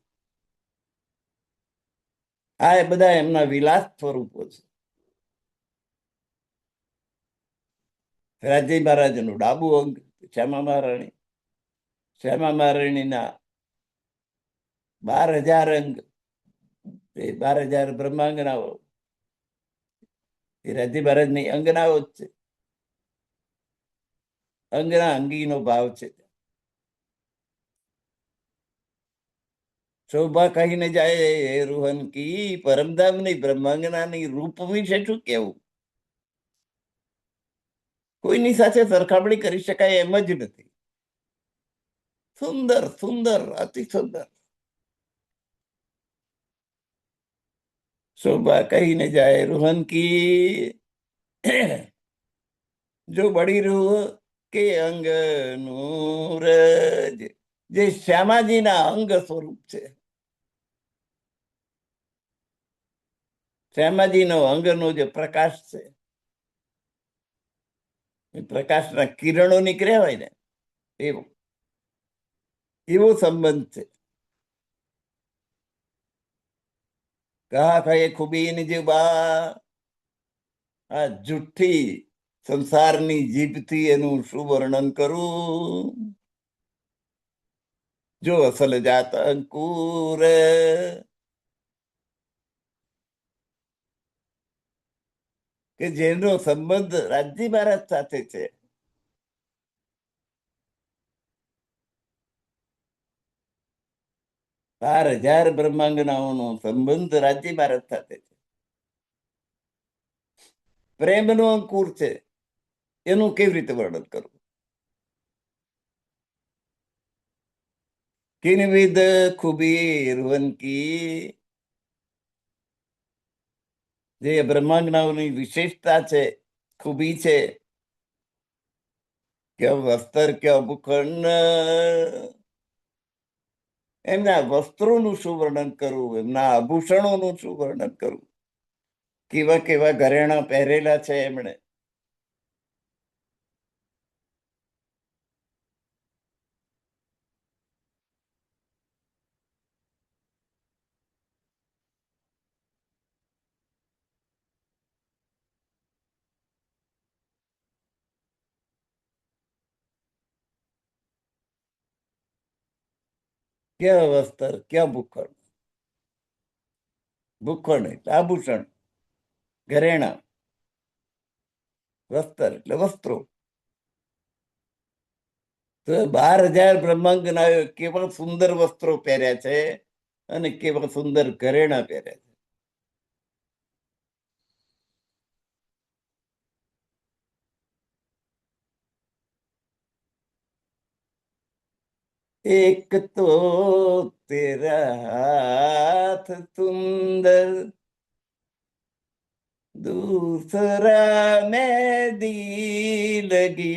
આ એ બધા એમના વિલાસ સ્વરૂપો છે. રાજી મહારાજનું ડાબું અંગ શ્યામા મહારાણી, શ્યામા મહારાણીના 12,000 અંગ, એ 12,000 બ્રહ્માંગનાઓ એ રાજી મહારાજની અંગનાઓ જ છે. અંગના અંગીનો ભાવ છે. શોભા કહીને જાય રૂહન કી, પરમધામ ની બ્રહ્માંગનાની રૂપ વિશે શું કેવું? કોઈની સાથે સરખામણી કરી શકાય એમ જ નથી. સુંદર સુંદર અતિ સુંદર. શોભા કહીને જાય રૂહન કી, જો બડી રૂહ કે અંગ નૂરજ, જે શ્યામાજીના અંગ સ્વરૂપ છે. શ્યામાજીનો અંગનો જે પ્રકાશ છે, એ પ્રકાશના કિરણો નીકળ્યા હોય ને એવો એવો સંબંધ છે. કહા કહે ખૂબીની જે બા, આ જુઠ્ઠી સંસારની જીભથી એનું શું વર્ણન કરું? જો અસલ જાત અંકુર, કે જેનો સંબંધ રાજ્ય મહારાજ સાથે છે. 12,000 બ્રહ્માંગનાઓનો સંબંધ રાજ્ય મહારાજ સાથે છે. પ્રેમનો અંકુર છે. એનું કેવી રીતે વર્ણન કરવું? કિનવિદ ખૂબી રૂહન કી, જે બ્રહ્માંગનાઓની વિશેષતા છે, ખૂબી છે, કે વસ્ત્ર કે ભૂખંડ, એમના વસ્ત્રોનું શું વર્ણન કરવું, એમના આભૂષણોનું શું વર્ણન કરવું, કેવા કેવા ઘરેણા પહેરેલા છે એમણે. ક્યાં વસ્ત્ર ક્યાં ભૂખંડ? ભૂખંડ એટલે આભૂષણ, ઘરેણા. વસ્ત્ર એટલે વસ્ત્રો. તો 12,000 બ્રહ્માંગનાઓ કેવા સુંદર વસ્ત્રો પહેર્યા છે અને કેવા સુંદર ઘરેણા પહેર્યા છે. એક તો તેરા હાથ સુંદર, दूसरा मेहंदी लगी,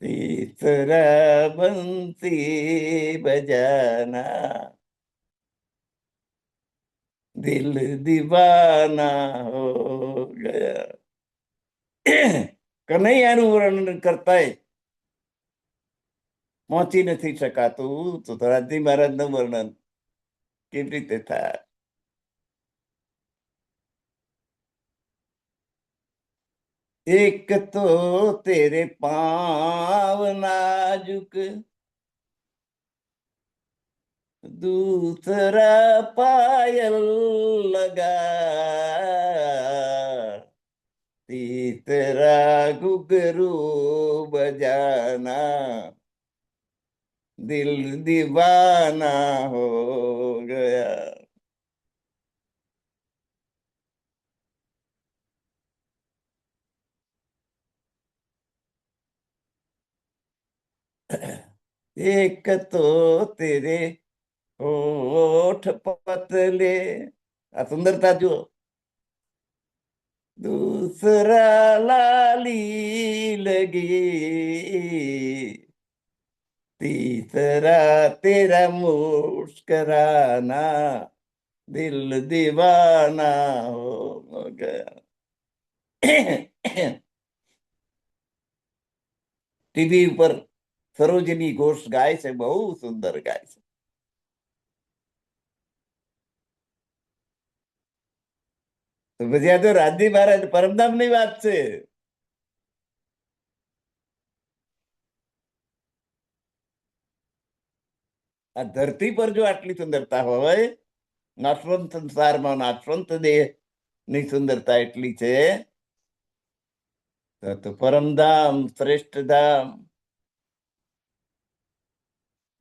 तीसरा बंसी बजाना, दिल दीवाना हो गया. કનૈયાનું વર્ણન કરતા પહોંચી નથી શકાતું, તો રાજજી મહારાજનું વર્ણન કેવી રીતે થાય? एक तो तेरे पाँव नाजुक, दूसरा पायल लगा, तीसरा घुघरू बजाना, दिल दीवाना हो गया. एक तो तेरे होठ पतले, આ સુંદરતા જુઓ. दूसरा लाली लगी, तीसरा तेरा मुस्कराना, दिल दीवाना हो गया. ટીવી ઉપર સરોજની ઘોષ ગાય છે, બહુ સુંદર ગાય છે. તો પછી આ તો રાજજી મહારાજ પરમધામ ની વાત છે. આ ધરતી પર જો આટલી સુંદરતા હોય, નાશવંત સંસારમાં નાશવંત દેહ ની સુંદરતા એટલી છે, तो परम धाम श्रेष्ठ धाम।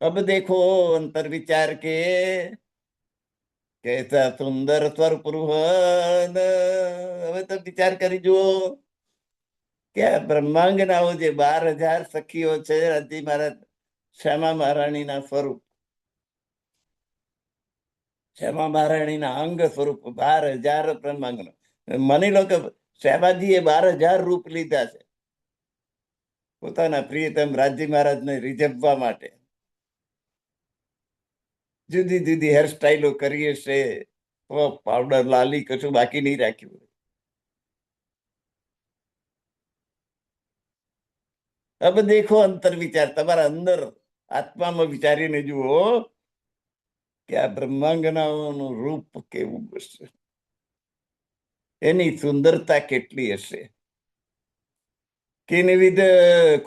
अब देखो अंतर विचार के कैसा सुंदर સ્વરૂપ હવે તો વિચાર કરી જુઓ કે બ્રહ્માંગનાઓ જે 12,000 સખીઓ છે હજી મારા શ્યામા મહારાણીના સ્વરૂપ, શ્યામા મહારાણીના અંગ સ્વરૂપ 12,000 બ્રહ્માંગનો. માની લો કે શ્યામાજીએ 12,000 રૂપ લીધા છે પોતાના પ્રિયતમ રાજજી મહારાજને રીઝવવા માટે. જુદી જુદી હેરસ્ટાઈલો કરી હશે, પાવડર લાલી કશું બાકી નહીં રાખ્યું. હવે દેખો અંતર વિચાર, તમારા અંદર આત્મામાં વિચારીને જુઓ કે આ બ્રહ્માંગનાઓનું રૂપ કેવું હશે, એની સુંદરતા કેટલી હશે. કિનવિદ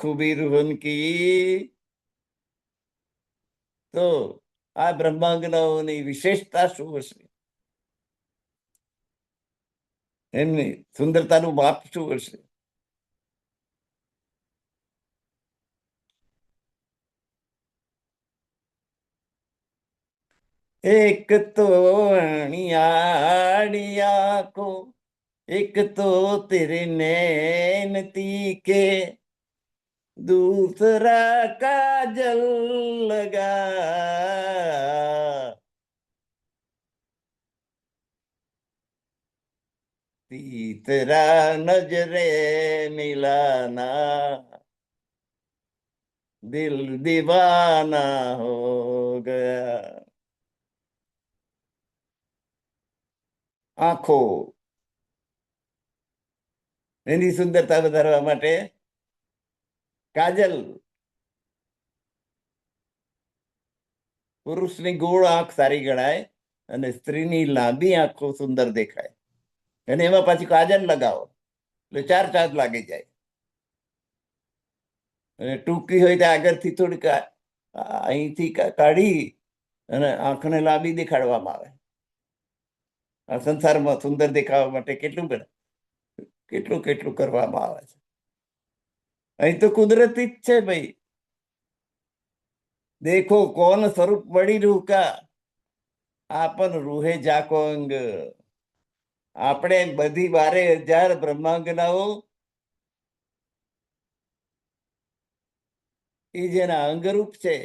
ખૂબી રૂહન કી, તો આ બ્રહ્માંગનાઓની વિશેષતા શું હશે, એમની સુંદરતાનું માપ શું હશે. એક તો અણિયાળી આંખો, એક તો તેરે નैन तीखे, दूसरा काजल लगा, तीसरा नजरे मिलाना, दिल दीवाना हो गया. આંખો, એની સુંદરતા વધારવા માટે કાજલ. પુરુષની ગોળ આંખ સારી ગણાય અને સ્ત્રીની લાંબી આંખો સુંદર દેખાય, અને એમાં પાછી કાજલ લગાવો એટલે 4 ચાંદ લાગી જાય. અને ટૂંકી હોય તો આગળથી થોડીક અહીંથી કાઢી અને આંખને લાંબી દેખાડવામાં આવે. આ સંસારમાં સુંદર દેખાવા માટે કેટલું કેટલું કેટલું કરવામાં આવે છે. અહીં તો કુદરતી જ છે ભાઈ. દેખો કોણ સ્વરૂપ વળી રૂ કા, આપન રૂહે જાકો અંગ. આપણે બધી 12,000 બ્રહ્માંગનાઓ એ જેના અંગરૂપ છે.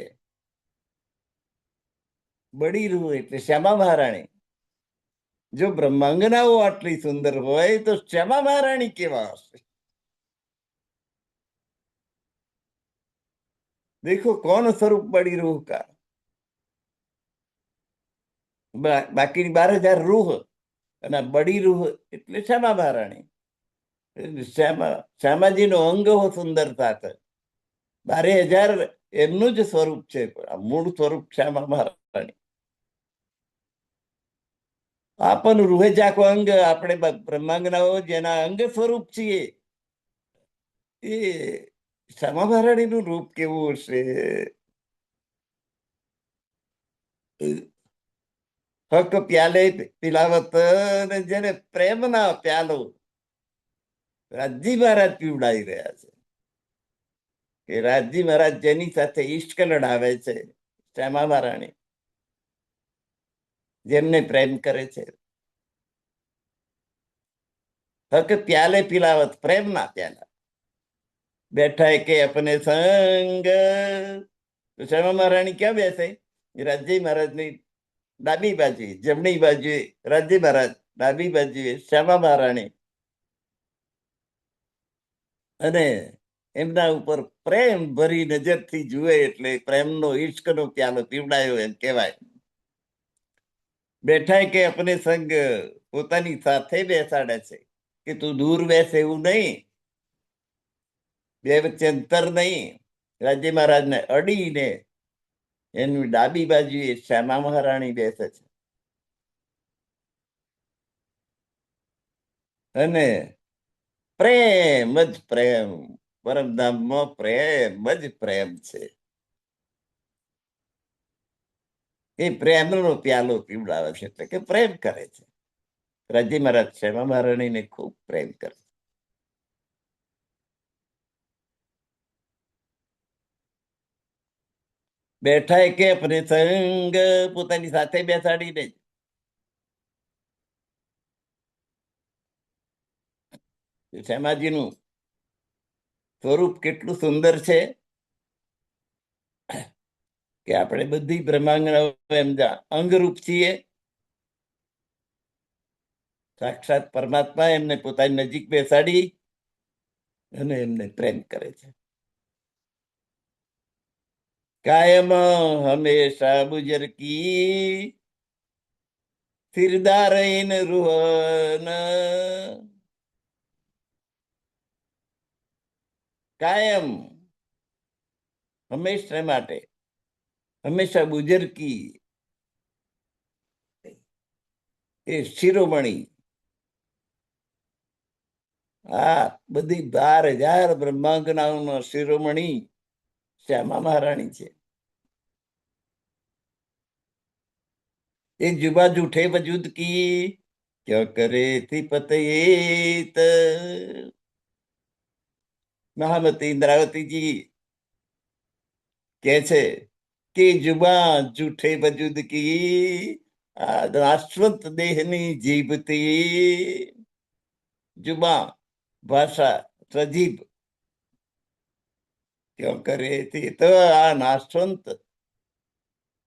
બડી રૂહ એટલે શ્યામા મહારાણી. જો બ્રહ્માંગનાઓ આટલી સુંદર હોય તો શ્યામા મહારાણી કેવા હશે. દેખો કોણ સ્વરૂપ બડી રૂહ કા. બાકીની 12,000 રૂહ, અને બડી રૂહ એટલે શ્યામા મહારાણી. શ્યામાજીનો અંગ હો સુંદરતા છે. 12,000 એમનું જ સ્વરૂપ છે, મૂળ સ્વરૂપ શ્યામા મહારાણી. આપણ રૂહે જાકો અંગ, આપણે બ્રહ્માંગનાઓ જેના અંગ સ્વરૂપ છીએ, એ શ્યામા મહારાણીનું રૂપ કેવું હશે. હક પ્યાલે પિલાવત, જેને પ્રેમના પ્યાલો રાજજી મહારાજ પીવડાવી રહ્યા છે. કે રાજજી મહારાજ જેની સાથે ઈષ્ટ લડાવે છે, શ્યામા મહારાણી જેમને પ્રેમ કરે છે. હક પ્યાલે પિલાવત, પ્રેમના પ્યાલા. બેઠા કે અપને સંગ, શ્યામા મહારાણી ક્યાં બેસે? રાજજી મહારાજની ડાબી બાજુ, જમણી બાજુએ રાજજી મહારાજ, ડાબી બાજુએ શ્યામા મહારાણી. અને એમના ઉપર પ્રેમ ભરી નજરથી જુએ એટલે પ્રેમનો ઈશ્કનો પ્યાલો પીવડાયો એમ કહેવાય. બેઠા કે અપને સંગ, પોતાની સાથે બેસાડે છે કે તું દૂર બેસે એવું નહીં, બે વચ્ચે અંતર નહીં. રાજ્ય મહારાજને અડીને એની ડાબી બાજુએ શ્યામા મહારાણી બેસે છે. અને પ્રેમ જ પ્રેમ, પરમધામમાં પ્રેમ જ પ્રેમ છે. એ પ્રેમનો પ્યાલો પીવડાવે છે, એટલે કે પ્રેમ કરે છે. રાજ્ય મહારાજ શ્યામા મહારાણીને ખૂબ પ્રેમ કરે. બેઠા કે આપણે સંગ પોતાની સાથે બેસાડીને શ્યામાજીનું સ્વરૂપ કેટલું સુંદર છે કે આપણે બધી બ્રહ્માંગના એમ અંગરૂપ છીએ. સાક્ષાત પરમાત્મા એમને પોતાની નજીક બેસાડી અને એમને પ્રેમ કરે છે. કાયમ હંમેશા બુજર કી સિરદાર ઇન રૂહન. કાયમ હંમેશા માટે હંમેશા બુજર કી એ શિરોમણી આ બધી 12,000 બ્રહ્માંગનાઓનો શિરોમણી શ્યામા મહારાણી છે. એ જુબા જૂઠે વજૂદ કી ક્યાં કરે થી પતયેત. મહામતી ઇન્દ્રાવતીજી કે છે કે જુબા જૂઠે વજૂદ કી આ નાશવંત દેહની જીભથી. જુબા ભાષા સજીવ ક્યાં કરે તો આ નાશવંત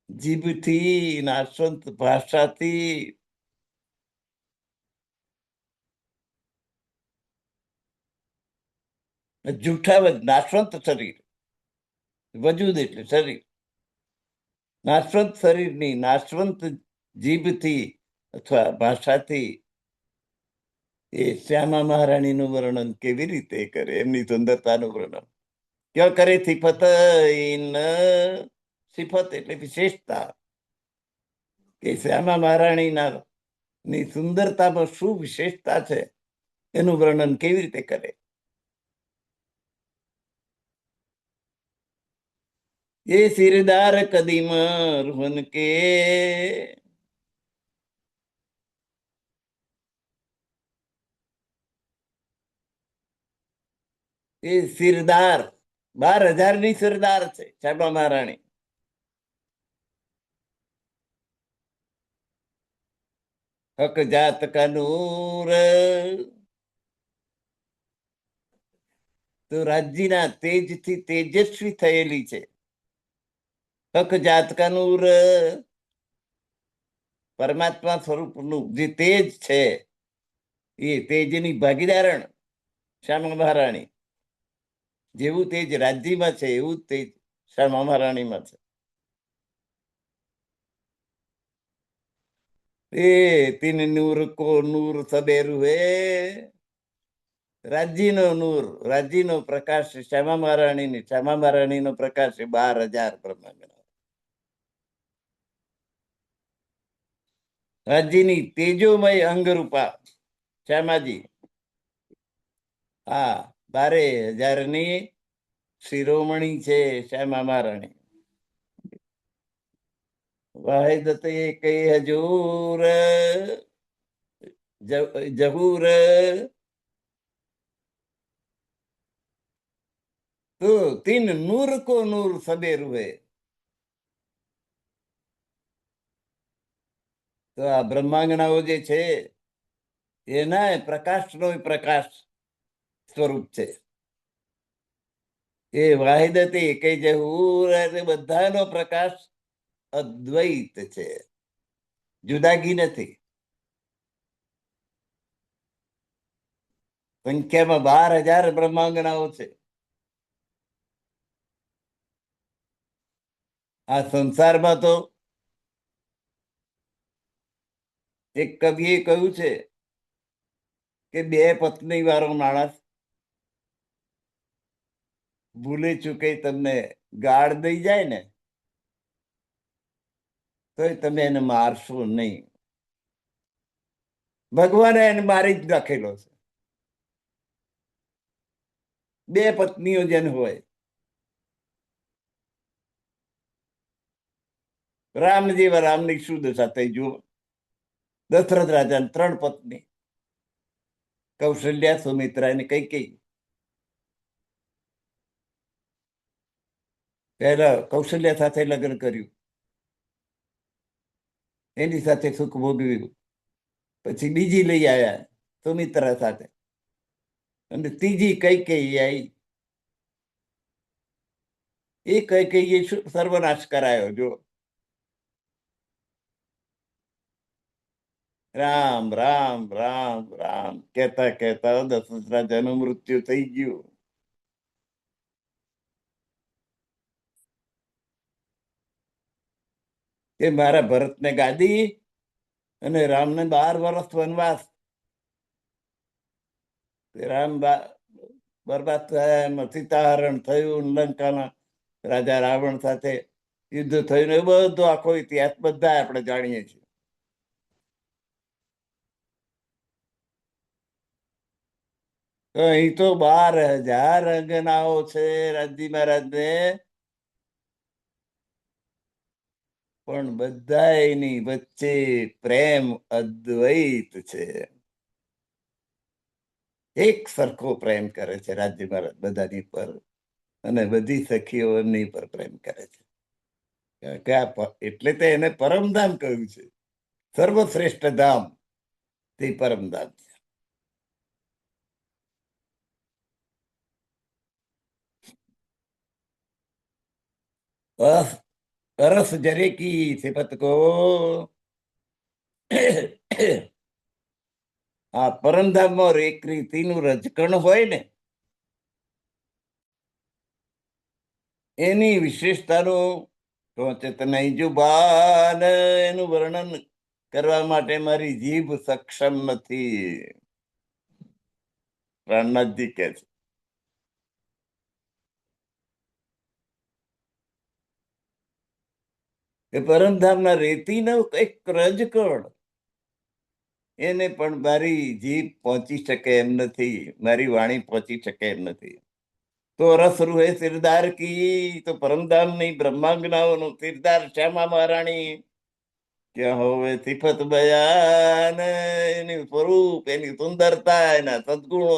જીભથી નાશવંત ભાષાથી જૂઠા નાશવંત શરીર વજૂદ એટલે શરીર નાશવંત શરીરની નાશવંત જીભથી અથવા ભાષાથી એ શ્યામા મહારાણીનું વર્ણન કેવી રીતે કરે, એમની સુંદરતાનું વર્ણન ક્યાં કરે સિફત. સિફત એટલે વિશેષતા કે શ્યામા મહારાણીના ની સુંદરતામાં શું વિશેષતા છે એનું વર્ણન કેવી રીતે કરે. એ સિરદાર કદીમ રૂહન કે એ સિરદાર 12,000 ની સિરદાર છે શ્યામા મહારાણી. હક જાત કા નૂર તો રાજ્યના તેજથી તેજસ્વી થયેલી છે. હક જાત કા નૂર પરમાત્મા સ્વરૂપનું જે તેજ છે એ તેજની ભાગીદારણ શ્યામા મહારાણી. જેવું તેજ રાજ્યમાં છે એવું તેજ શ્યામા મહારાણીમાં છે. એ તીન નૂર કો નૂર સબેરુ હે. રાજ્યનો નૂર રાજ્યનો પ્રકાશ શ્યામા મહારાણીનો પ્રકાશ છે 12,000 બ્રહ્માંડ. રાજ્યની તેજોમય અંગરૂપા શ્યામાજી હા 12,000 ની શિરોમણી છે શ્યામા મહારાણી. વાહિદ કઈ હજૂર જહૂર તો તીન નૂર કો નૂર સબેરુ હે. તો આ બ્રહ્માંગનાઓ જે છે એના પ્રકાશનો પ્રકાશ સ્વરૂપ છે. એ વાહિદ હતી કઈ જહૂર બધાનો પ્રકાશ અદ્વૈત છે, જુદાગી નથી. સંખ્યામાં 12,000 બ્રહ્માંગનાઓ છે. આ સંસારમાં તો એક કવિએ કહ્યું છે કે 2 પત્ની વાળો માણસ ભૂલે ચૂકે તમને ગાળ દઈ જાય ને તો તમે એને મારશો નહીં. ભગવાને એને મારી જ નાખેલો છે. 2 પત્નીઓ જેને હોય, રામ જેવા રામની શું દશા થઈ જુઓ. દશરથ રાજાને 3 પત્ની, કૌશલ્યા, સુમિત્રા અને કૈકેયી. પહેલા કૌશલ્ય સાથે લગ્ન કર્યું, એની સાથે સુખ ભોગવ્યું. પછી બીજી લઈ આવ્યા સુમિત્રા સાથે, અને ત્રીજી કૈકેયી આવી. એ કૈકેયીએ સર્વનાશ કરાયો. જો રામ રામ રામ રામ કહેતા કહેતા દશરથ રાજાનું મૃત્યુ થઈ ગયું. કે મારા ભરતને ગાદી અને રામને 12 વર્ષ વનવાસ. રામ બરબાદ થયા, સીતાહરણ થયું, લંકાના રાજા રાવણ સાથે યુદ્ધ થયું, એ બધો આખો ઇતિહાસ બધા આપણે જાણીએ છીએ. અહીં તો 12,000 અંગનાઓ છે રાજજી મહારાજને, પણ બધા એની વચ્ચે પ્રેમ અદ્વૈત છે. એક સરખો પ્રેમ કરે છે રાજજી મહારાજ બધાની પર, અને બધી સખીઓ એમની પર પ્રેમ કરે છે. એટલે તો એને પરમધામ કહ્યું છે. સર્વશ્રેષ્ઠ ધામ તે પરમધામ છે. અરસ જરે કી સિફત કો આ પરમધામમાં એક રીતિનું રજકણ હોય ને, એની વિશેષતાનું ટોચત નહીં જુબાન, એનું વર્ણન કરવા માટે મારી જીભ સક્ષમ નથી. પ્રાણનાથજી કે છે. એ પરમધામના રેતીનો એક રજકણ, એને પણ મારી જીભ પહોંચી શકે એમ નથી, મારી વાણી પહોંચી શકે એમ નથી. તો રસ રૂહે સિરદાર કી, તો પરમધામ ની બ્રહ્માંગનાઓનું સિરદાર શ્યામા મહારાણી. ક્યાં હોવે સિફત બયાન, એની સ્વરૂપ, એની સુંદરતા, એના સદગુણો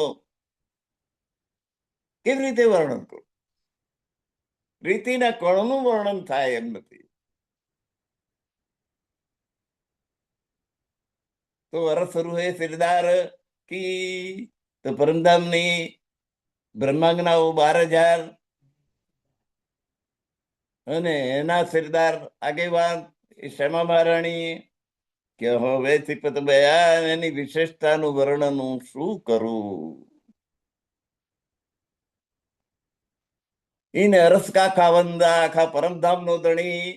કેવી રીતે વર્ણન કરું? રીતિના કણનું વર્ણન થાય એમ નથી. તો રસ રૂહે સિરદાર કી, તો પરમધામની બ્રહ્માંગનાઓ 12,000, અને એના સિરદાર આગેવાન એ શ્યામા મહારાણી. કે હવે સિફત બયાન, એની વિશેષતાનું વર્ણન હું શું કરું? ઈને અરસ કા ખાવંદા, આખા પરમધામ નો ધણી.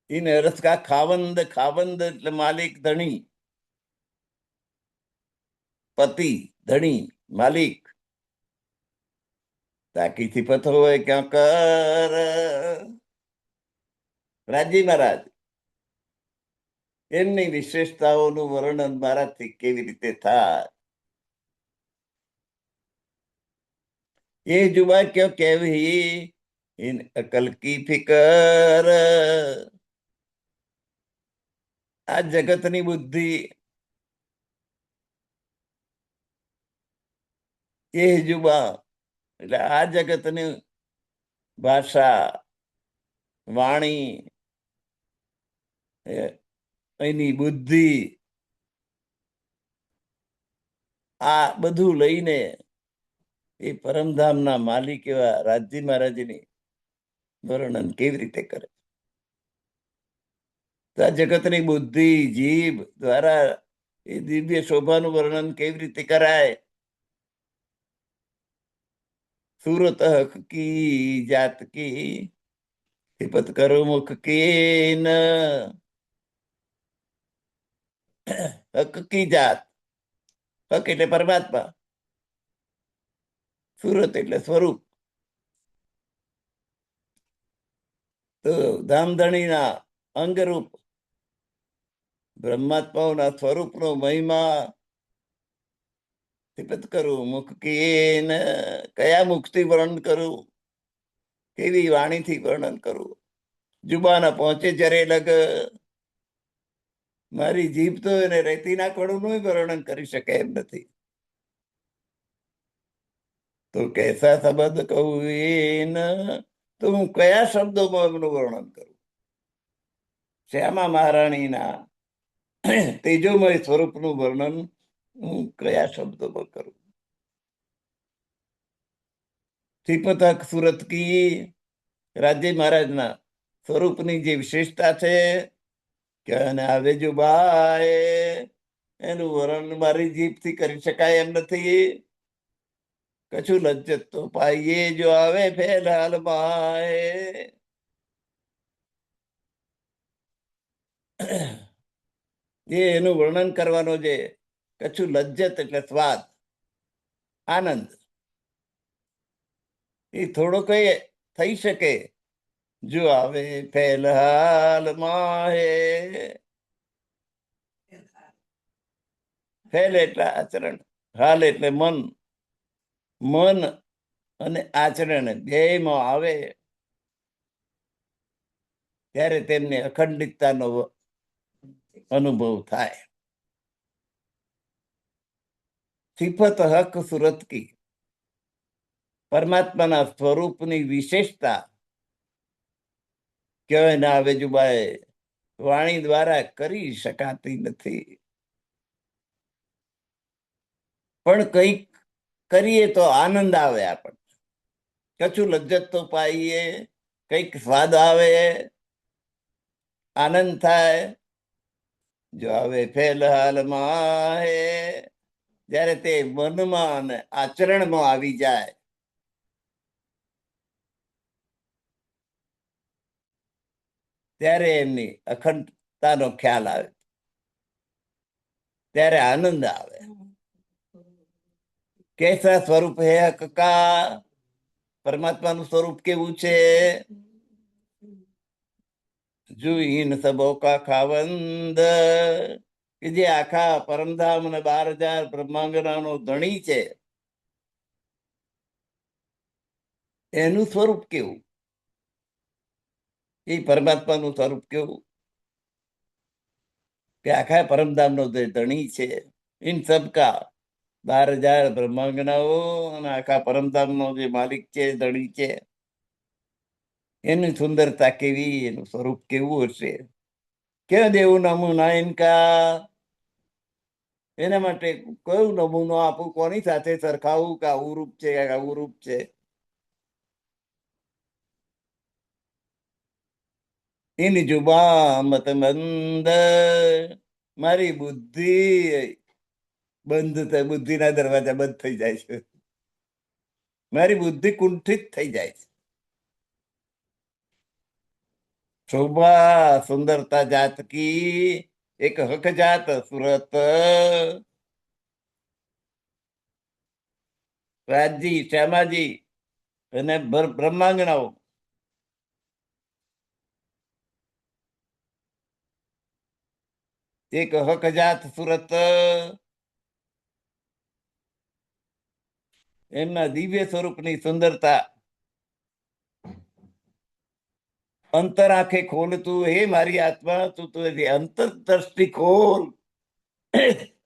ઈને અરસ કા ખાવંદ, ખાવંદ એટલે માલિક, ધણી, પતિ, ધણી, માલિક. તાકી સિફત હોય ક્યાં કર રાજજી મહારાજ, એમની વિશેષતાઓનું વર્ણન મારાથી કેવી રીતે થાય? એ જુબા ક્યો કેવી ઇન અકલ કી ફિકર, આ જગતની બુદ્ધિ, એ જુબા એટલે આ જગતની ભાષા, વાણી, એની બુદ્ધિ, આ બધું લઈને એ પરમધામના માલિક એવા રાજજી મહારાજની વર્ણન કેવી રીતે કરે? આ જગતની બુદ્ધિ, જીભ દ્વારા એ દિવ્ય શોભાનું વર્ણન કેવી રીતે કરાય? સુરત હક કી જાત કી સિફત કરો મુખ કી ન, હક કી જાત, હક એટલે પરમાત્મા, સુરત એટલે સ્વરૂપ. તો ધામધણીના અંગરૂપ બ્રહ્માત્માઓના સ્વરૂપનો મહિમા સિફત કરું મુખ કી ન, કયા મુખથી વર્ણન કરું, કેવી વાણીથી વર્ણન કરું? જુબાના પહોંચે જરે લગ, મારી જીભ તો એને રેતીના કણુંનું વર્ણન કરી શકે એમ નથી. તો કૈસા શબ્દ કહું એન, તો હું કયા શબ્દોમાં એમનું વર્ણન કરું? શ્યામા મહારાણીના તેજોમય સ્વરૂપનું વર્ણન હું કયા શબ્દોમાં કરું? શ્રીપતક સુરત કી રાજ્ય મહારાજના સ્વરૂપની જે વિશેષતા છે કે આવે જો બાય, એનું વર્ણન મારી જીભથી કરી શકાય એમ નથી. કશું લજ્જત તો પાઈએ જો આવે ફેલાલ માય. જે એનું વર્ણન કરવાનો જે કશું લજ્જત એટલે સ્વાદ, આનંદ, એ થોડો કઈ થઈ શકે જો આવે ફેલહાલ માહે. ફેલ એટલે આચરણ, હાલ એટલે મન. મન અને આચરણ બેમાં આવે ત્યારે તેમને અખંડિતતાનો અનુભવ થાય. સિફત હક સુરત કી, પરમાત્માના સ્વરૂપની વિશેષતા કહેવાય ના આવે જુબાએ, વાણી દ્વારા કરી શકાતી નથી. પણ કંઈક કરીએ તો આનંદ આવે આપણને, કશું લજ્જત તો પાઈએ, કંઈક સ્વાદ આવે, આનંદ થાય. જો આવે ફેલહાલમાં હે, જ્યારે તે મનમાં અને આચરણમાં આવી જાય ત્યારે એમની અખંડતાનો ખ્યાલ આવે, ત્યારે આનંદ આવે. कैसा સ્વરૂપ હે હક કા, પરમાત્માનું સ્વરૂપ કેવું છે? જુઈન સબો કા ખાવંદ, કે જે આખા પરમધામ અને 12,000 બ્રહ્માંગનાનો ધણી છે, એનું સ્વરૂપ કેવું? એ પરમાત્માનું સ્વરૂપ કેવું કે આખા પરમધામનો જે ધણી છે, ઇન સબકા 12,000 બ્રહ્માંગનાઓ અને આખા પરમધામનો જે માલિક છે, ધણી છે, એની સુંદરતા કેવી, એનું સ્વરૂપ કેવું હશે? ક્યાં દેવું નમૂના ઇનકા, એના માટે કયું નમૂનો આપું, કોની સાથે સરખાવું કે આવું રૂપ છે, આવું રૂપ છે? એની જુબા મત મંદ, મારી બુદ્ધિ બંધ થાય, બુદ્ધિના દરવાજા બંધ થઈ જાય છે, મારી બુદ્ધિ કુંઠિત થઈ જાય છે. શોભા સુંદરતા જાત કી એક હક જાત સુરત, રાજજી, શ્યામાજી અને બ્રહ્માંગનાઓ એક હક જાત સુરત, એમના દિવ્ય સ્વરૂપની સુંદરતા અંતર આંખે ખોલ તું, હે મારી આત્મા, તું તો અંતર દ્રષ્ટિ ખોલ,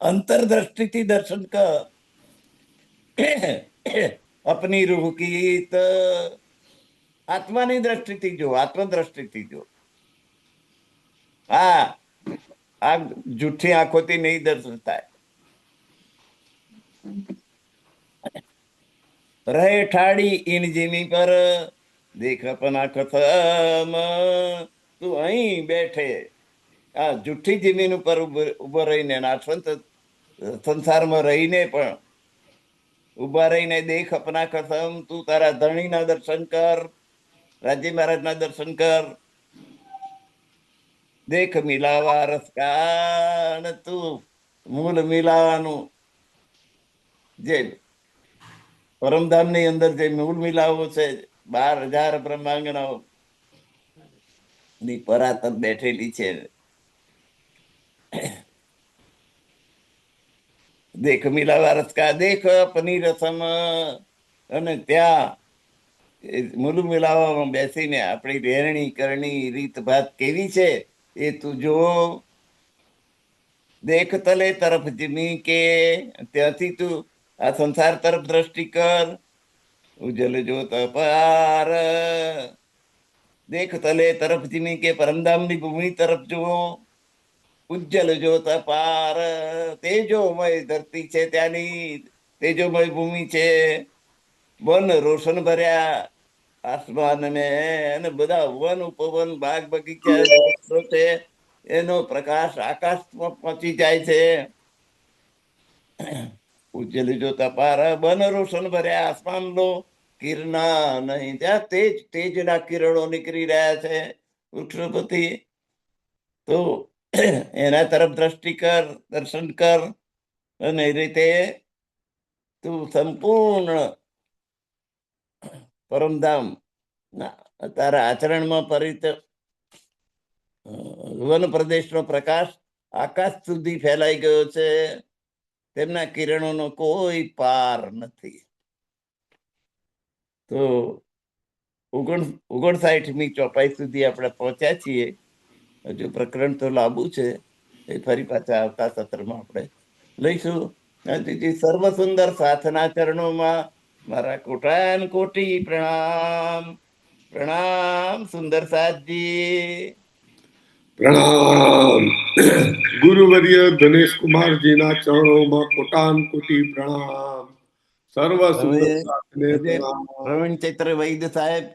અંતર દ્રષ્ટિથી દર્શન કર. અપની રૂહ કી તો આત્માની દ્રષ્ટિથી જો, આત્મદ્રષ્ટિથી જો. હા, આ જુઠ્ઠી આંખોથી નહીં દર્શન થાય. રહે ઠાડી ઇન જીમી પર, દેખ અપના કથમ, તું અહીં બેઠે આ જુઠ્ઠી જમીન ઉપર ઉભો રહીને, સંસારમાં રહીને પણ ઉભા રહીને દેખ અપના કસમ, તું તારા ધણીના દર્શન કર, રાજ્ય મહારાજના દર્શન કર. દેખ મિલાવા રસકાન, તું મૂળ મિલાવાનું જે પરમધામ ની અંદર જે મૂળ મિલાવો છે, 12,000 બ્રહ્માંગનાઓ ની પરાતર બેઠેલી છે. દેખ મિલાવા રસકા, દેખ પનીર રસમ, અને ત્યાં મૂળ મિલાવામાં બેસીને આપણી રહેણી કરણી રીત ભાત કેવી છે એ તું જો. દેખ તલે તરફ જીમી કે, ત્યાંથી તું આ સંસાર તરફ દ્રષ્ટિ કર. ઉજ્જલ જોત અપાર, દેખ તલે તરફ જીમી કે, પરમધામની ભૂમિ તરફ જુઓ. ઉજ્જલ જોત અપાર, તેજોમય ધરતી છે ત્યાંની, તેજોમય ભૂમિ છે. વન રોશન ભર્યા આસમાન ને, અને બધા વન ઉપવન બાગ બગીચા વૃક્ષો છે, એનો પ્રકાશ આકાશમાં પહોંચી જાય છે. ઉજ્જલ જોતા પાર, વન રોશન ભર્યા આસમાનનો કિરણા નહીં, ત્યાં તેજના કિરણો નીકળી રહ્યા છે વૃક્ષોપતિ. તો એના તરફ દ્રષ્ટિ કર, દર્શન કર, અને એ રીતે તું સંપૂર્ણ પરમધામ તારા આચરણમાં વન પ્રદેશનો પ્રકાશ આકાશ સુધી ફેલાઈ ગયો છે. તેમના કિરણોનો કોઈ પાર નથી. તો 59મી ચોપાઈ સુધી આપણે પહોંચ્યા છીએ. હજુ પ્રકરણ તો લાંબુ છે, એ ફરી પાછા આવતા સત્રમાં આપણે લઈશું. સર્વ સુંદર સાથના ચરણોમાં મારા કોટાન કોટી પ્રણામ. પ્રણામ સુંદર સાથજી.
પ્રણામ. ગુરુવર્ય ધનેશ કુમારજીના ચરણોમાં કોટાન કોટી પ્રણામ. સર્વ સુંદર સાથને પ્રણામ.
પ્રવીણ ચૈત્ર વૈદ્ય સાહેબ